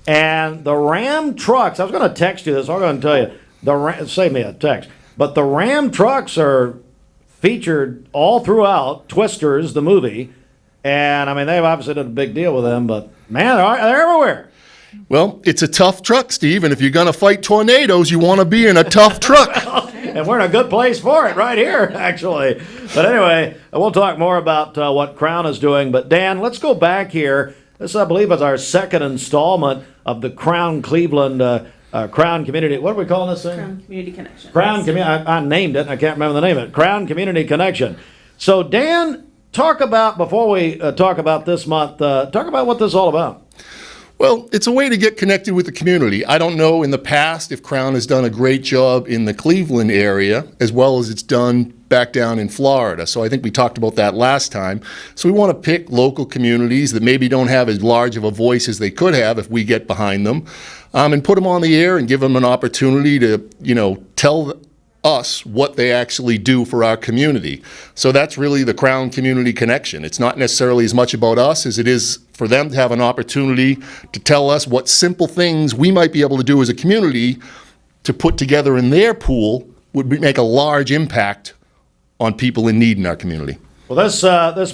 And the Ram trucks. I was going to text you this. I'm going to tell you. Save me a text. But the Ram trucks are featured all throughout Twisters, the movie. And, I mean, they've obviously done a big deal with them, but, man, they're everywhere. Well, it's a tough truck, Steve, and if you're going to fight tornadoes, you want to be in a tough truck. And we're in a good place for it right here, actually. But anyway, we'll talk more about what Crown is doing. But, Dan, let's go back here. This, I believe, is our second installment of the Crown Cleveland Crown Community. What are we calling this thing? Crown Community Connection. I named it, and I can't remember the name of it. Crown Community Connection. So, Dan, talk about, before we talk about this month, talk about what this is all about. Well, it's a way to get connected with the community. I don't know in the past if Crown has done a great job in the Cleveland area as well as it's done back down in Florida. So I think we talked about that last time. So we want to pick local communities that maybe don't have as large of a voice as they could have if we get behind them, and put them on the air and give them an opportunity to, tell us what they actually do for our community. So that's really the Crown Community Connection. It's not necessarily as much about us as it is for them to have an opportunity to tell us what simple things we might be able to do as a community to put together in their pool would make a large impact on people in need in our community. Well, this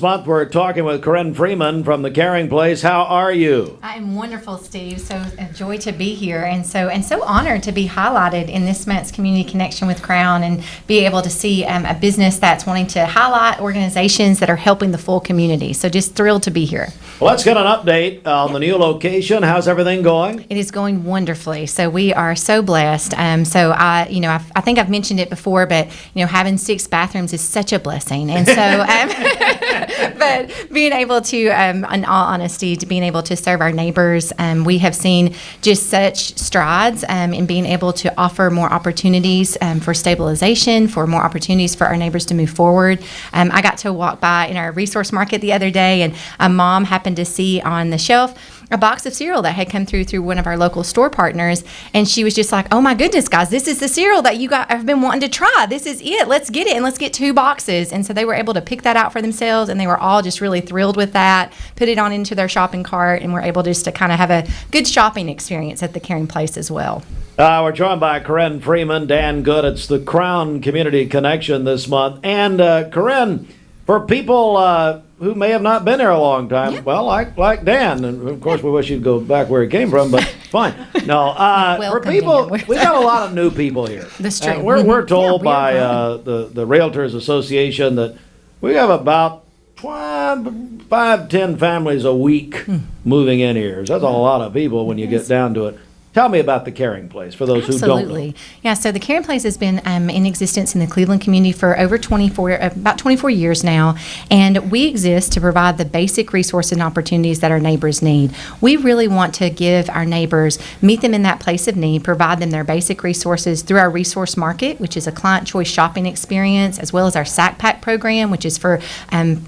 month we're talking with Corinne Freeman from the Caring Place. How are you? I am wonderful, Steve. So a joy to be here, and so honored to be highlighted in this month's Community Connection with Crown, and be able to see a business that's wanting to highlight organizations that are helping the full community. So just thrilled to be here. Well, let's get an update on the new location. How's everything going? It is going wonderfully. So we are so blessed. So I think I've mentioned it before, but having 6 bathrooms is such a blessing, and so. But being able to, in all honesty, being able to serve our neighbors, we have seen just such strides in being able to offer more opportunities for stabilization, for more opportunities for our neighbors to move forward. I got to walk by in our resource market the other day, and a mom happened to see on the shelf a box of cereal that had come through one of our local store partners, and she was just like, "Oh my goodness, guys, this is the cereal that you guys have been wanting to try. This is it. Let's get it, and let's get 2 boxes." And so they were able to pick that out for themselves, and they were all just really thrilled with that, put it on into their shopping cart, and were able just to kind of have a good shopping experience at the Caring Place as well. We're joined by Corinne Freeman, Dan Good. It's the Crown Community Connection this month. And Corinne, for people who may have not been there a long time, yeah. Well, like Dan, and of course we wish you'd go back where he came from, but fine. No, for people, we got a lot of new people here. That's true. We're told by the Realtors Association that we have about 5-10 families a week moving in here. So that's a lot of people when you get down to it. Tell me about the Caring Place for those who don't know. Absolutely. Yeah, so the Caring Place has been in existence in the Cleveland community for over about 24 years now, and we exist to provide the basic resources and opportunities that our neighbors need. We really want to give our neighbors, meet them in that place of need, provide them their basic resources through our resource market, which is a client choice shopping experience, as well as our Sack Pack program, which is for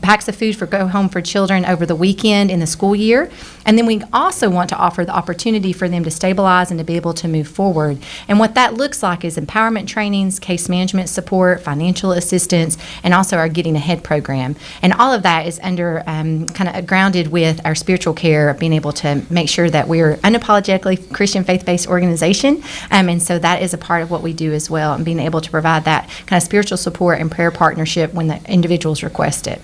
packs of food for go home for children over the weekend in the school year. And then we also want to offer the opportunity for them to stabilize stabilize and to be able to move forward. And what that looks like is empowerment trainings, case management support, financial assistance, and also our Getting Ahead program. And all of that is under kind of grounded with our spiritual care, being able to make sure that we're unapologetically Christian faith-based organization. And so that is a part of what we do as well, and being able to provide that kind of spiritual support and prayer partnership when the individuals request it.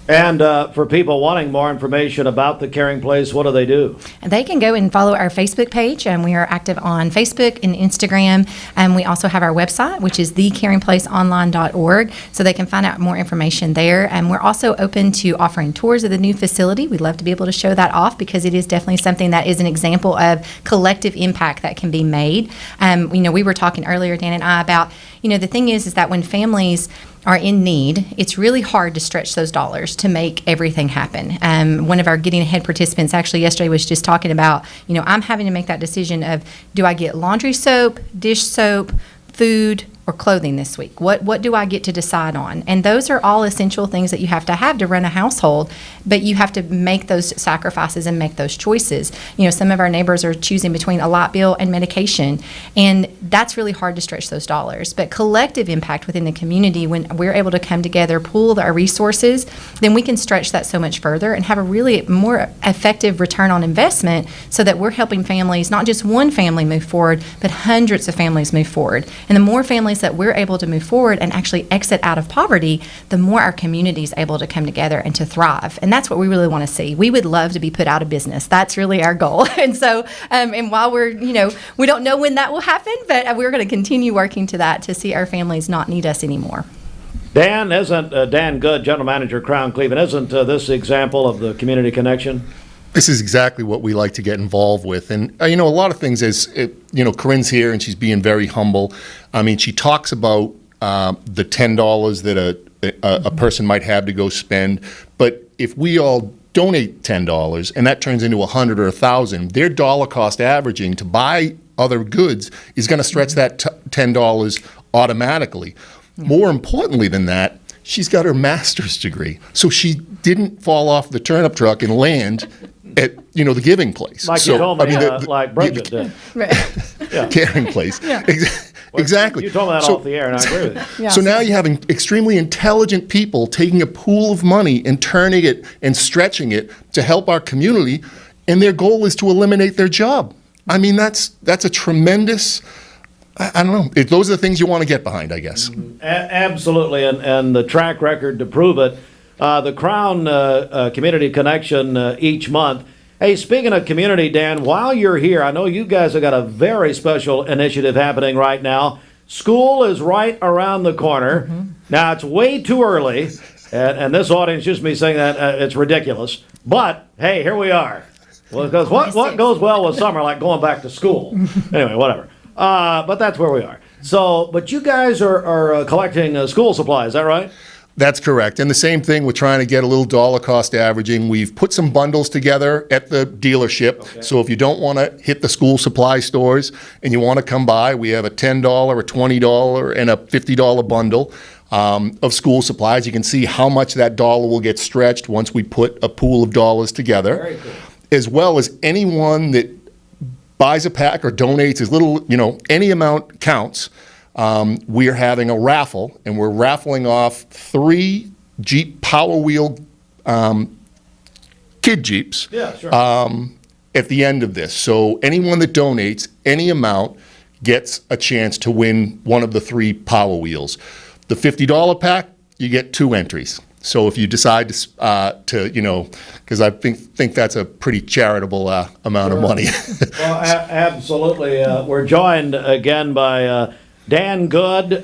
And for people wanting more information about the Caring Place, what do they do? They can go and follow our Facebook page, and we are active on Facebook and Instagram. And we also have our website, which is thecaringplaceonline.org, so they can find out more information there. And we're also open to offering tours of the new facility. We'd love to be able to show that off, because it is definitely something that is an example of collective impact that can be made. We were talking earlier, Dan and I, about, the thing is that when families are in need, it's really hard to stretch those dollars to make everything happen. One of our Getting Ahead participants actually yesterday was just talking about, I'm having to make that decision of, do I get laundry soap, dish soap, food, or clothing this week? What do I get to decide on? And those are all essential things that you have to run a household, but you have to make those sacrifices and make those choices. Some of our neighbors are choosing between a light bill and medication, and that's really hard to stretch those dollars. But collective impact within the community, when we're able to come together, pool our resources, then we can stretch that so much further and have a really more effective return on investment, so that we're helping families, not just one family move forward, but hundreds of families move forward. And the more families that we're able to move forward and actually exit out of poverty, the more our community is able to come together and to thrive. And that's what we really want to see. We would love to be put out of business. That's really our goal. And so, and while we're, we don't know when that will happen, but we're going to continue working to that, to see our families not need us anymore. Dan, Dan Good, General Manager, Crown Cleveland, isn't this example of the community connection? This is exactly what we like to get involved with. And, a lot of things is, Corinne's here and she's being very humble. She talks about the $10 that a person might have to go spend. But if we all donate $10 and that turns into $100 or $1,000, their dollar cost averaging to buy other goods is going to stretch that $10 automatically. Yeah. More importantly than that, she's got her master's degree. So she didn't fall off the turnip truck and land at the Giving Place. Like you told me, like Bridget did. Yeah. Caring Place. Yeah. Exactly. You told me that off the air, and I agree with you. Yeah. So now you have extremely intelligent people taking a pool of money and turning it and stretching it to help our community, and their goal is to eliminate their job. That's a tremendous... I don't know. Those are the things you want to get behind, I guess. Absolutely, and the track record to prove it. The Crown Community Connection each month. Hey, speaking of community, Dan, while you're here, I know you guys have got a very special initiative happening right now. School is right around the corner. Mm-hmm. Now, it's way too early, and this audience, just me saying that, it's ridiculous. But, hey, here we are. Well, because what goes well with summer, like going back to school? Anyway, whatever. But that's where we are. So, but you guys are collecting school supplies, is that right? That's correct. And the same thing, we're trying to get a little dollar cost averaging. We've put some bundles together at the dealership. Okay. So if you don't want to hit the school supply stores and you want to come by, we have a $10, a $20, and a $50 bundle of school supplies. You can see how much that dollar will get stretched once we put a pool of dollars together. Very cool. As well as anyone that buys a pack or donates as little, any amount counts. We're having a raffle, and we're raffling off 3 Jeep Power Wheel kid Jeeps at the end of this. So anyone that donates any amount gets a chance to win one of the 3 Power Wheels. The $50 pack, you get 2 entries. So if you decide to because I think that's a pretty charitable amount of money. Well, absolutely. We're joined again by Dan Good,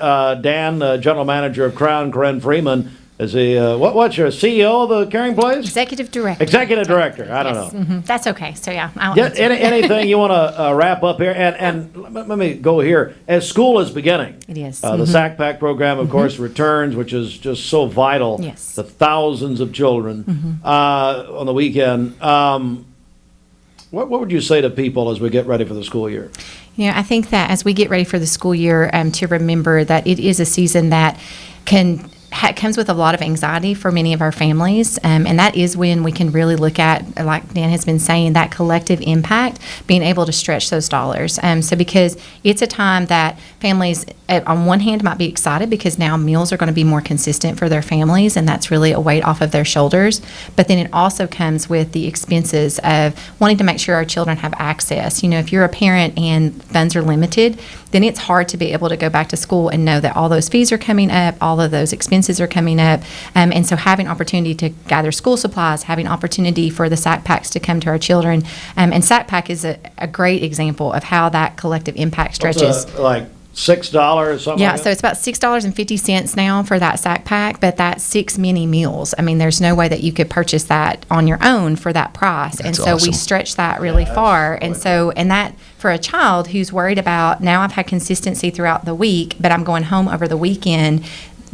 General Manager of Crown, Corinne Freeman. Is he, what's your CEO of the Caring Place? Executive Director. Executive Director. I don't know. Mm-hmm. That's okay. So, yeah. Anything you want to wrap up here? And let me go here. As school is beginning. It is. The SAC Pack program, of course, returns, which is just so vital to thousands of children on the weekend. What would you say to people as we get ready for the school year? I think that as we get ready for the school year, to remember that it is a season that can comes with a lot of anxiety for many of our families, and that is when we can really look at, like Dan has been saying, that collective impact, being able to stretch those dollars. So because it's a time that families, on one hand, might be excited because now meals are going to be more consistent for their families, and that's really a weight off of their shoulders. But then it also comes with the expenses of wanting to make sure our children have access. If you're a parent and funds are limited, then it's hard to be able to go back to school and know that all those fees are coming up, all of those expenses are coming up. And so having opportunity to gather school supplies, having opportunity for the sack packs to come to our children. And sack pack is a great example of how that collective impact stretches. Like $6 or something? Yeah, so it's about $6.50 now for that sack pack, but that's 6 mini meals. I mean, there's no way that you could purchase that on your own for that price. That's and so awesome. we stretch that really far. And so, and that for a child who's worried about, now I've had consistency throughout the week, but I'm going home over the weekend,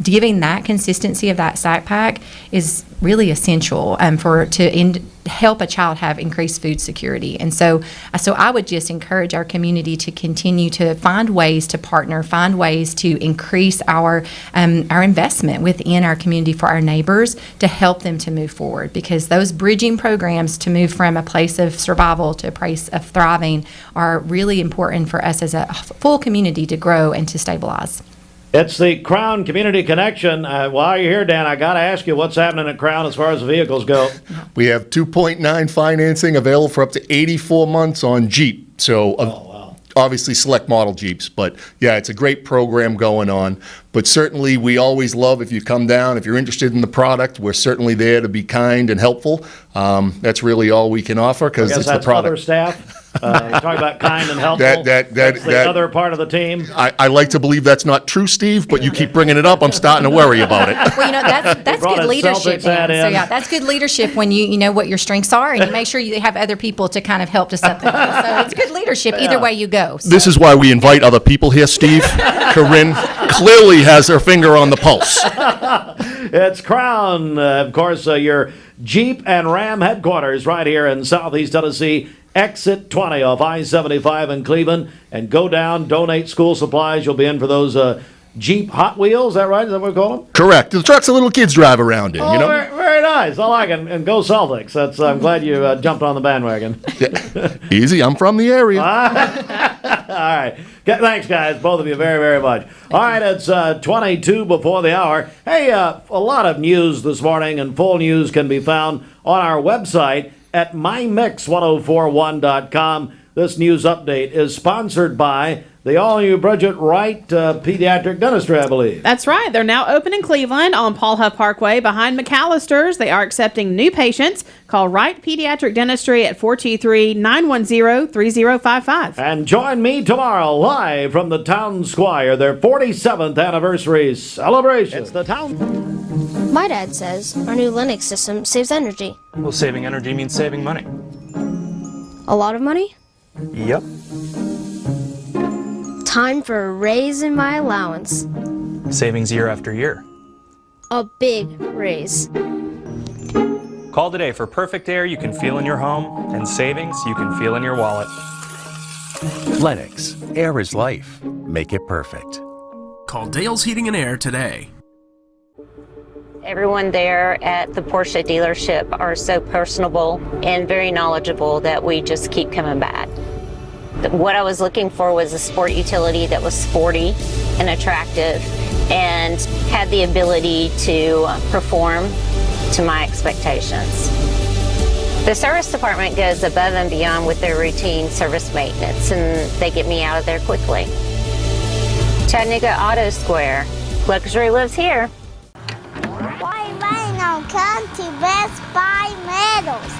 giving that consistency of that sack pack is really essential to help a child have increased food security. And so I would just encourage our community to continue to find ways to partner, find ways to increase our investment within our community for our neighbors to help them to move forward, because those bridging programs to move from a place of survival to a place of thriving are really important for us as a full community to grow and to stabilize. It's the Crown Community Connection. While you're here, Dan, I got to ask you what's happening at Crown as far as the vehicles go. We have 2.9 financing available for up to 84 months on Jeep. So obviously select model Jeeps. But yeah, it's a great program going on. But certainly we always love if you come down, if you're interested in the product, we're certainly there to be kind and helpful. That's really all we can offer because it's the product. Other staff. You're talking about kind and helpful. That's the other part of the team. I like to believe that's not true, Steve, but you keep bringing it up. I'm starting to worry about it. Well, that's good leadership. So yeah, that's good leadership when you know what your strengths are and you make sure you have other people to kind of help to set them up. So it's good leadership either way you go. So. This is why we invite other people here, Steve. Corinne clearly has her finger on the pulse. It's Crown, of course, your Jeep and Ram headquarters right here in Southeast Tennessee. Exit 20 off I-75 in Cleveland, and go down, donate school supplies. You'll be in for those Jeep Hot Wheels, is that right? Is that what we call them? Correct. The trucks the little kids drive around in, you know? Very, very nice. I like it. And go Celtics. I'm glad you jumped on the bandwagon. Yeah. Easy. I'm from the area. All right. Thanks, guys, both of you, very, very much. All right, it's 22 before the hour. Hey, a lot of news this morning, and full news can be found on our website at mymix1041.com. This news update is sponsored by the all-new Bridget Wright Pediatric Dentistry, I believe. That's right. They're now open in Cleveland on Paul Huff Parkway behind McAllister's. They are accepting new patients. Call Wright Pediatric Dentistry at 423-910-3055. And join me tomorrow live from the Town Squire, their 47th anniversary celebration. It's the town. My dad says our new Linux system saves energy. Well, saving energy means saving money. A lot of money? Yep. Time for a raise in my allowance. Savings year after year. A big raise. Call today for perfect air you can feel in your home and savings you can feel in your wallet. Lennox, air is life. Make it perfect. Call Dale's Heating and Air today. Everyone there at the Porsche dealership are so personable and very knowledgeable that we just keep coming back. What I was looking for was a sport utility that was sporty and attractive and had the ability to perform to my expectations. The service department goes above and beyond with their routine service maintenance, and they get me out of there quickly. Chattanooga Auto Square. Luxury lives here. Why now come to Best Buy Metals?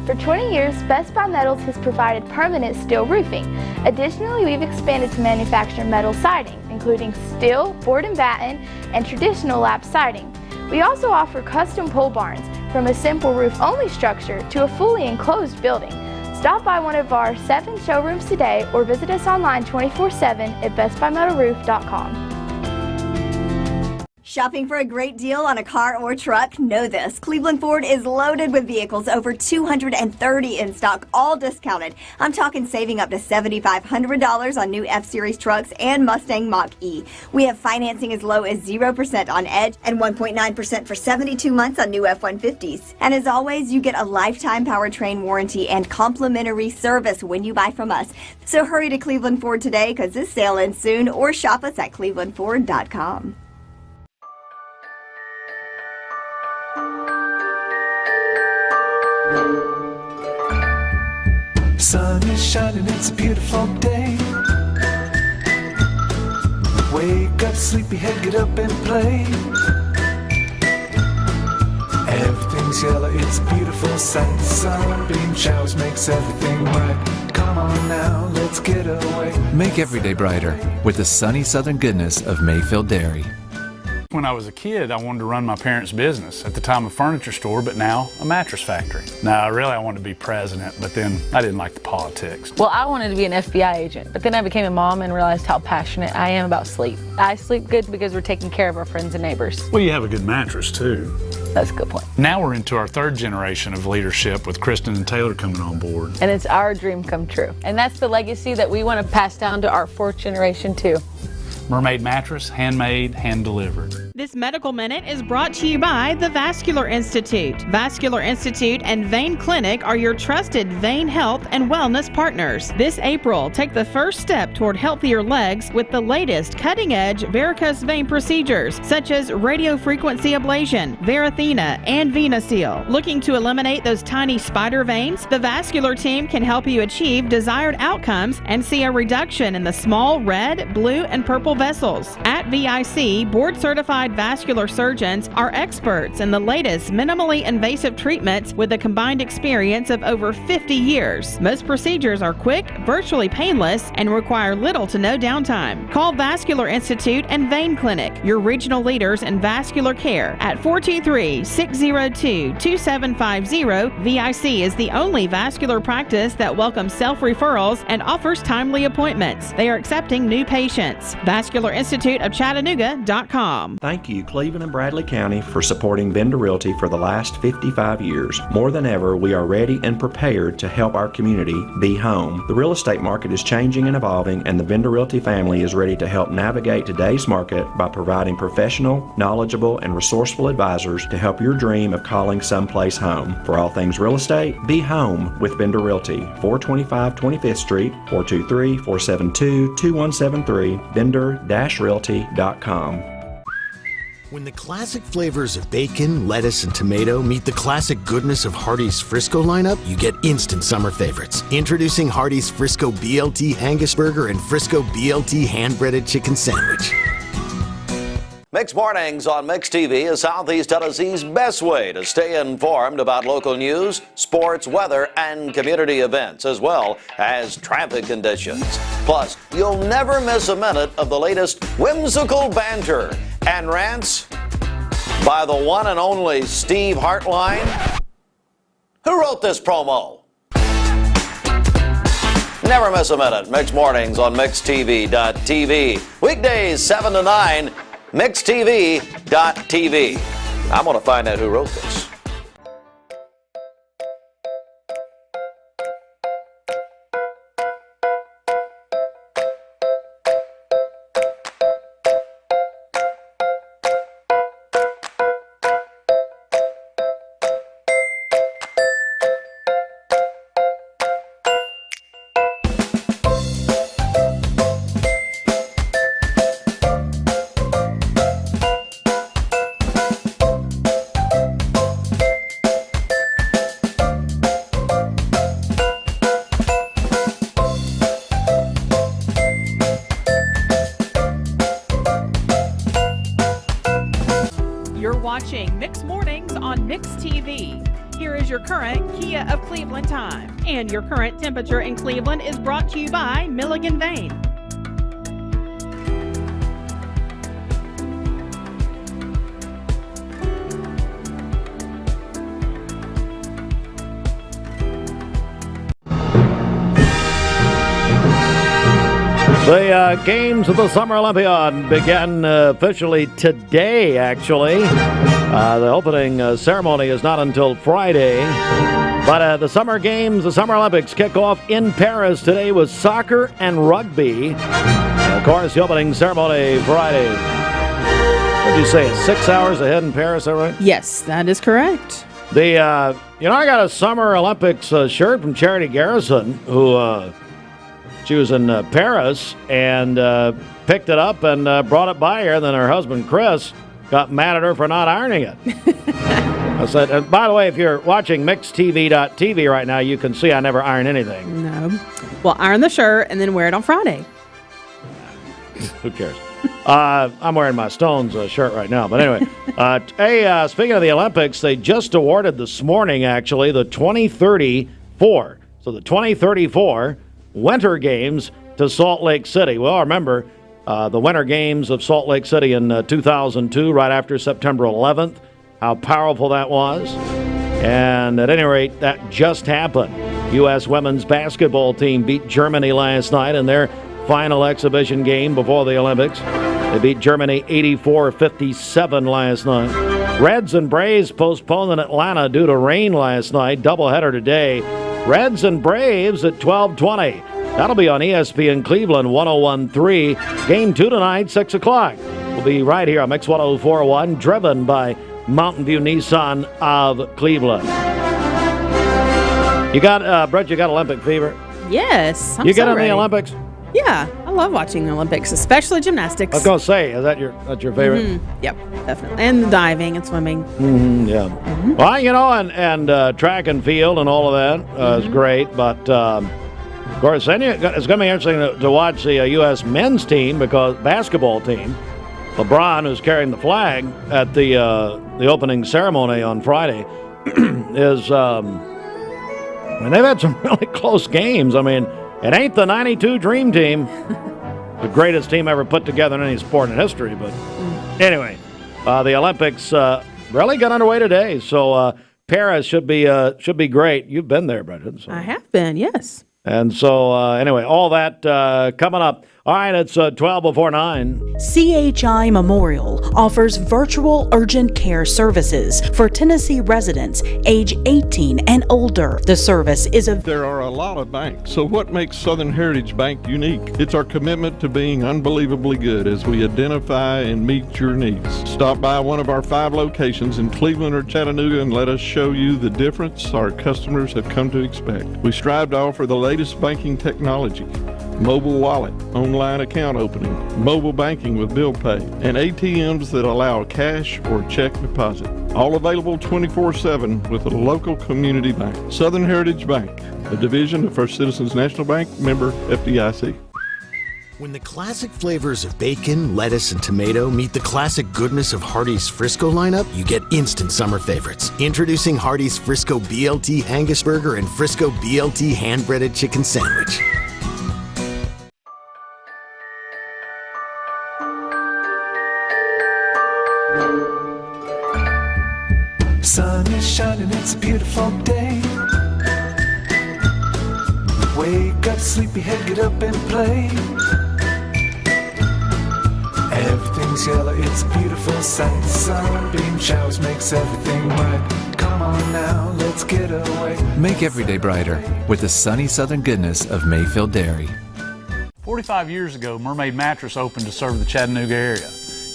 For 20 years, Best Buy Metals has provided permanent steel roofing. Additionally, we've expanded to manufacture metal siding, including steel, board and batten, and traditional lap siding. We also offer custom pole barns, from a simple roof-only structure to a fully enclosed building. Stop by one of our 7 showrooms today or visit us online 24/7 at bestbuymetalroof.com. Shopping for a great deal on a car or truck? Know this. Cleveland Ford is loaded with vehicles, over 230 in stock, all discounted. I'm talking saving up to $7,500 on new F-Series trucks and Mustang Mach-E. We have financing as low as 0% on Edge and 1.9% for 72 months on new F-150s. And as always, you get a lifetime powertrain warranty and complimentary service when you buy from us. So hurry to Cleveland Ford today because this sale ends soon, or shop us at clevelandford.com. Sun is shining, it's a beautiful day. Wake up, sleepyhead, get up and play. Everything's yellow, it's a beautiful sight. Sunbeam showers makes everything right. Come on now, let's get away. Make every day brighter with the sunny southern goodness of Mayfield Dairy. When I was a kid, I wanted to run my parents' business. At the time, a furniture store, but now a mattress factory. Now, really, I wanted to be president, but then I didn't like the politics. Well, I wanted to be an FBI agent, but then I became a mom and realized how passionate I am about sleep. I sleep good because we're taking care of our friends and neighbors. Well, you have a good mattress, too. That's a good point. Now we're into our third generation of leadership with Kristen and Taylor coming on board. And it's our dream come true. And that's the legacy that we want to pass down to our fourth generation, too. Mermaid mattress, handmade, hand-delivered. This Medical Minute is brought to you by the Vascular Institute. Vascular Institute and Vein Clinic are your trusted vein health and wellness partners. This April, take the first step toward healthier legs with the latest cutting-edge varicose vein procedures, such as radiofrequency ablation, Varithena, and VenaSeal. Looking to eliminate those tiny spider veins? The Vascular team can help you achieve desired outcomes and see a reduction in the small red, blue, and purple vessels. At VIC, board-certified vascular surgeons are experts in the latest minimally invasive treatments with a combined experience of over 50 years. Most procedures are quick, virtually painless, and require little to no downtime. Call Vascular Institute and Vein Clinic, your regional leaders in vascular care, at 423-602-2750. VIC is the only vascular practice that welcomes self-referrals and offers timely appointments. They are accepting new patients. Vascular Institute of Chattanooga.com. Thank you, Cleveland and Bradley County, for supporting Vendor Realty for the last 55 years. More than ever, we are ready and prepared to help our community be home. The real estate market is changing and evolving, and the Vendor Realty family is ready to help navigate today's market by providing professional, knowledgeable, and resourceful advisors to help your dream of calling someplace home. For all things real estate, be home with Vendor Realty, 425 25th Street, 423-472-2173, vendor-realty.com. When the classic flavors of bacon, lettuce, and tomato meet the classic goodness of Hardee's Frisco lineup, you get instant summer favorites. Introducing Hardee's Frisco BLT Angus Burger and Frisco BLT Hand-Breaded Chicken Sandwich. Mixed Mornings on Mixed TV is Southeast Tennessee's best way to stay informed about local news, sports, weather, and community events, as well as traffic conditions. Plus, you'll never miss a minute of the latest whimsical banter and rants by the one and only Steve Hartline. Who wrote this promo? Never miss a minute. Mixed Mornings on MixedTV.tv. Weekdays 7 to 9. MixedTV.tv. I'm going to find out who wrote this. Watching Mixed Mornings on Mixed TV. Here is your current Kia of Cleveland time. And your current temperature in Cleveland is brought to you by Milligan Vein. The games of the Summer Olympiad begin officially today, actually. The opening ceremony is not until Friday. But the Summer Games, the Summer Olympics, kick off in Paris today with soccer and rugby. Of course, the opening ceremony Friday. What did you say? It's 6 hours ahead in Paris, is that right? Yes, that is correct. I got a Summer Olympics shirt from Charity Garrison, who she was in Paris and picked it up and brought it by her. Then her husband, Chris, got mad at her for not ironing it. I said, and by the way, if you're watching mixedtv.tv right now, you can see I never iron anything. No. Well, iron the shirt and then wear it on Friday. Who cares? I'm wearing my Stones shirt right now. But anyway, speaking of the Olympics, they just awarded this morning, actually, the 2034. So the 2034 Winter Games to Salt Lake City. Well, remember the Winter Games of Salt Lake City in 2002, right after September 11th, how powerful that was. And at any rate, that just happened. U.S. women's basketball team beat Germany last night in their final exhibition game before the Olympics. They beat Germany 84-57 last night. Reds and Braves postponed in Atlanta due to rain last night. Doubleheader today. Reds and Braves at 12:20. That'll be on ESPN Cleveland 101.3. Game 2 tonight, 6 o'clock. We'll be right here on Mix 104.1, driven by Mountain View Nissan of Cleveland. You got, Brett, you got Olympic fever? Yes. You get in the Olympics? Yeah, I love watching the Olympics, especially gymnastics. I was going to say, is that your favorite? Mm-hmm. Yep, definitely. And the diving and swimming. Mm-hmm, yeah. Mm-hmm. Well, and track and field and all of that is great. But, of course, then it's going to be interesting to watch the U.S. men's team, because basketball team, LeBron, who's carrying the flag at the opening ceremony on Friday, is, they've had some really close games. I mean, it ain't the 92 Dream Team, the greatest team ever put together in any sport in history. But anyway, the Olympics really got underway today. So Paris should be great. You've been there, Brendan. So. I have been, yes. And so anyway, all that coming up. All right, it's 12 before 9. CHI Memorial offers virtual urgent care services for Tennessee residents age 18 and older. The service is There are a lot of banks, so what makes Southern Heritage Bank unique? It's our commitment to being unbelievably good as we identify and meet your needs. Stop by one of our 5 locations in Cleveland or Chattanooga and let us show you the difference our customers have come to expect. We strive to offer the latest banking technology, mobile wallet, online account opening, mobile banking with bill pay, and ATMs that allow cash or check deposit. All available 24/7 with a local community bank. Southern Heritage Bank, a division of First Citizens National Bank, member FDIC. When the classic flavors of bacon, lettuce, and tomato meet the classic goodness of Hardee's Frisco lineup, you get instant summer favorites. Introducing Hardee's Frisco BLT Angus Burger and Frisco BLT Hand-Breaded Chicken Sandwich. Sun is shining, it's a beautiful day. Wake up, sleepyhead, get up and play. Everything's yellow, it's a beautiful sight. Sunbeam showers makes everything right. Come on now, let's get away. Make every day brighter with the sunny southern goodness of Mayfield Dairy. 45 years ago, Mermaid Mattress opened to serve the Chattanooga area.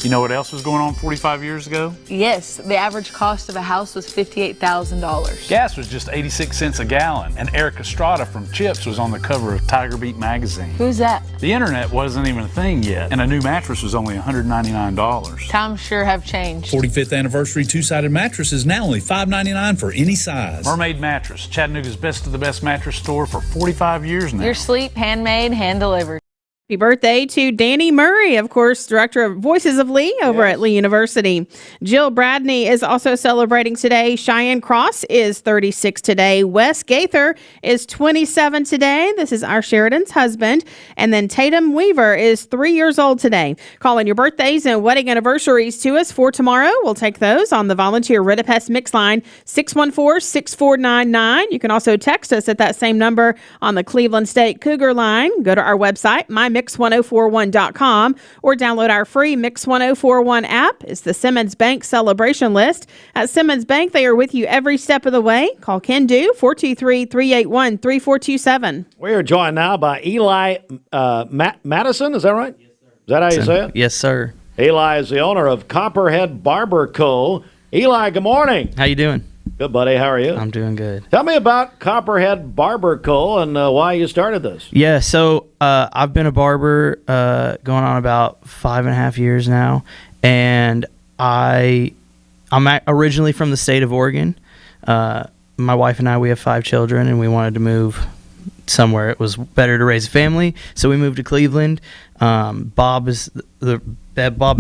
You know what else was going on 45 years ago? Yes, the average cost of a house was $58,000. Gas was just 86 cents a gallon, and Eric Estrada from Chips was on the cover of Tiger Beat magazine. Who's that? The internet wasn't even a thing yet, and a new mattress was only $199. Times sure have changed. 45th anniversary two-sided mattress is now only $5.99 for any size. Mermaid Mattress, Chattanooga's best of the best mattress store for 45 years now. Your sleep, handmade, hand-delivered. Happy birthday to Danny Murray, of course, director of Voices of Lee over at Lee University. Jill Bradney is also celebrating today. Cheyenne Cross is 36 today. Wes Gaither is 27 today. This is our Sheridan's husband. And then Tatum Weaver is 3 years old today. Call in your birthdays and wedding anniversaries to us for tomorrow. We'll take those on the volunteer Ridipest mix line 614-6499. You can also text us at that same number on the Cleveland State Cougar line. Go to our website, mix1041.com or download our free Mix 1041 app. It's the Simmons Bank celebration list. At Simmons Bank, they are with you every step of the way. Call Ken Do, 423-381-3427. We are joined now by Eli Matteson. Is that right? Yes, sir. Is that how you say it? Yes, sir. Eli is the owner of Copperhead Barber Co. Eli, good morning. How you doing? Good, buddy. How are you? I'm doing good. Tell me about Copperhead Barber Co. and why you started this. Yeah, so I've been a barber going on about 5.5 years now, and I'm originally from the state of Oregon. My wife and I, we have 5 children, and we wanted to move somewhere it was better to raise a family, so we moved to Cleveland. Bob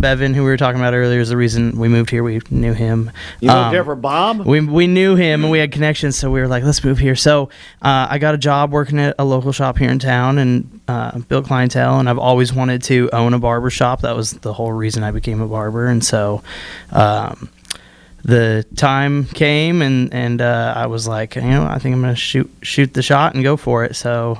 Bevan, who we were talking about earlier, is the reason we moved here. We knew him. You moved here for Bob? We knew him, and we had connections, so we were like, let's move here. So I got a job working at a local shop here in town and built clientele, and I've always wanted to own a barber shop. That was the whole reason I became a barber, and so the time came, and I was like, I think I'm going to shoot the shot and go for it. So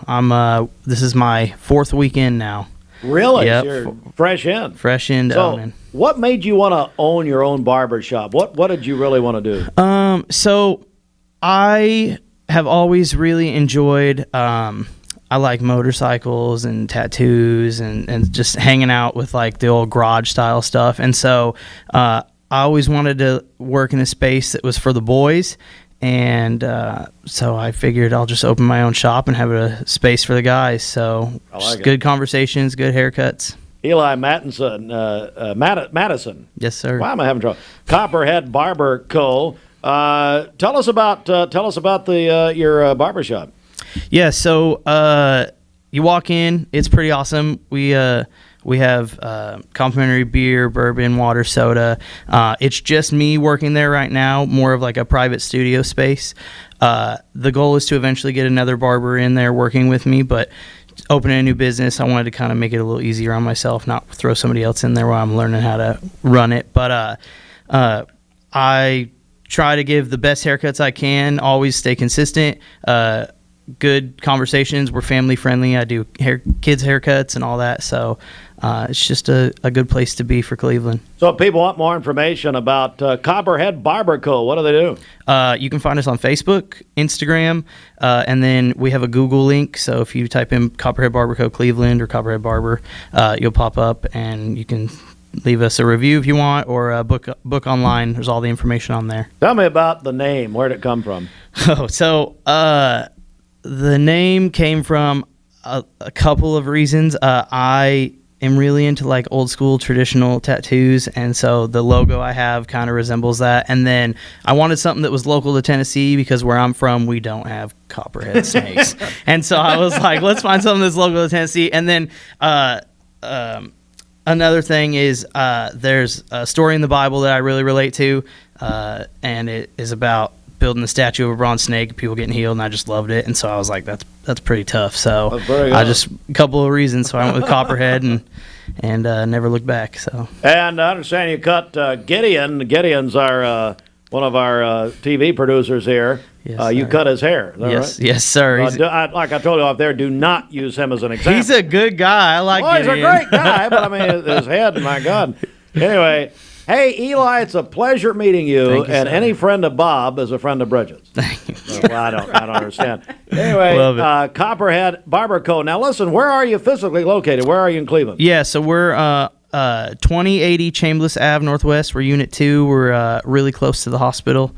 this is my 4th weekend now. Really? Yep. So you're fresh in. Fresh into owning. What made you want to own your own barber shop? What did you really want to do? So I have always really enjoyed. I like motorcycles and tattoos and just hanging out with like the old garage style stuff. And so I always wanted to work in a space that was for the boys. And so I figured I'll just open my own shop and have a space for the guys. So just good conversations, good haircuts. Eli Matteson, Matteson. Yes, sir. Why am I having trouble? Copperhead Barber Co. Tell us about your barbershop. Yeah, so you walk in, it's pretty awesome. We have complimentary beer, bourbon, water, soda. It's just me working there right now, more of like a private studio space. The goal is to eventually get another barber in there working with me, but opening a new business, I wanted to kind of make it a little easier on myself, not throw somebody else in there while I'm learning how to run it. But I try to give the best haircuts I can, always stay consistent. Good conversations. We're family friendly. I do kids haircuts and all that. So it's just a good place to be for Cleveland. So if people want more information about Copperhead Barber Co., what do they do? You can find us on Facebook, Instagram, and then we have a Google link. So if you type in Copperhead Barber Co. Cleveland or Copperhead Barber, you'll pop up and you can leave us a review if you want, or book online. There's all the information on there. Tell me about the name. Where did it come from? The name came from a couple of reasons. I am really into like old school traditional tattoos, and so the logo I have kind of resembles that. And then I wanted something that was local to Tennessee because where I'm from, we don't have copperhead snakes. And so I was like, let's find something that's local to Tennessee. And then another thing is there's a story in the Bible that I really relate to, and it is about building the statue of a bronze snake, people getting healed, and I just loved it. And so I was like, that's pretty tough. So I just a couple of reasons. So I went with Copperhead and never looked back. So and I understand you cut Gideon. Gideon's our one of our TV producers here. Yes, you cut his hair. Is that yes, right? Yes, sir. Like I told you off there, do not use him as an example. He's a good guy. I like Gideon. He's a great guy, but I mean his head, my God. Anyway. Hey, Eli, it's a pleasure meeting you, and any friend of Bob is a friend of Bridget's. Thank you. Well, I don't understand. Anyway, Copperhead Barber Co. Now, listen, where are you physically located? Where are you in Cleveland? Yeah, so we're 2080 Chambliss Ave Northwest. We're Unit 2. We're really close to the hospital.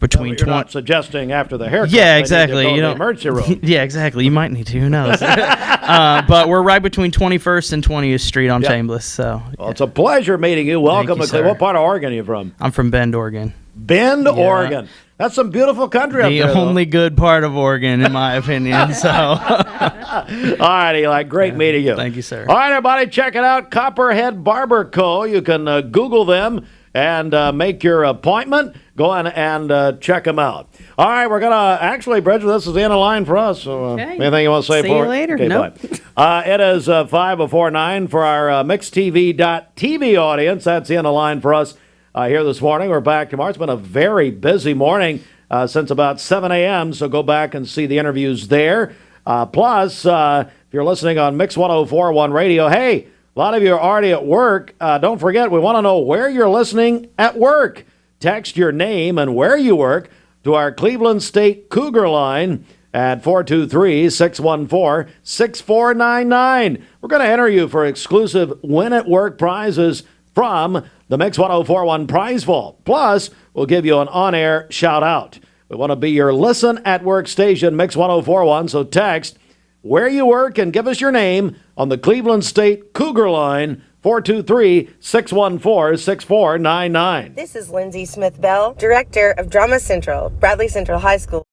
Between you're not suggesting after the haircut. Yeah, exactly. You know, emergency room. Yeah, exactly. You might need to. Who knows? But we're right between 21st and 20th Street on Chambliss. So well, it's a pleasure meeting you. Welcome to Cleveland. What part of Oregon are you from? I'm from Bend, Oregon. Bend, Oregon. That's some beautiful country up there. The only good part of Oregon, in my opinion. So, all right, Eli, great meeting you. Thank you, sir. All right, everybody, check it out. Copperhead Barber Co. You can Google them and make your appointment. Go in and check them out. All right, we're gonna actually, Bridget, this is the end of line for us. So, anything you want to say? See you later. Okay, nope. It is 5:09 for our MixedTV.tv audience. That's the end of line for us. Here this morning. We're back tomorrow. It's been a very busy morning since about 7 a.m., so go back and see the interviews there. Plus, If you're listening on Mix 104.1 Radio, hey, a lot of you are already at work. Don't forget, we want to know where you're listening at work. Text your name and where you work to our Cleveland State Cougar line at 423-614-6499. We're going to enter you for exclusive Win at Work prizes from the Mix 104.1 Prize Vault. Plus, we'll give you an on-air shout-out. We want to be your Listen at Work station, Mix 104.1, so text where you work and give us your name on the Cleveland State Cougar line, 423-614-6499. This is Lindsay Smith-Bell, Director of Drama Central, Bradley Central High School.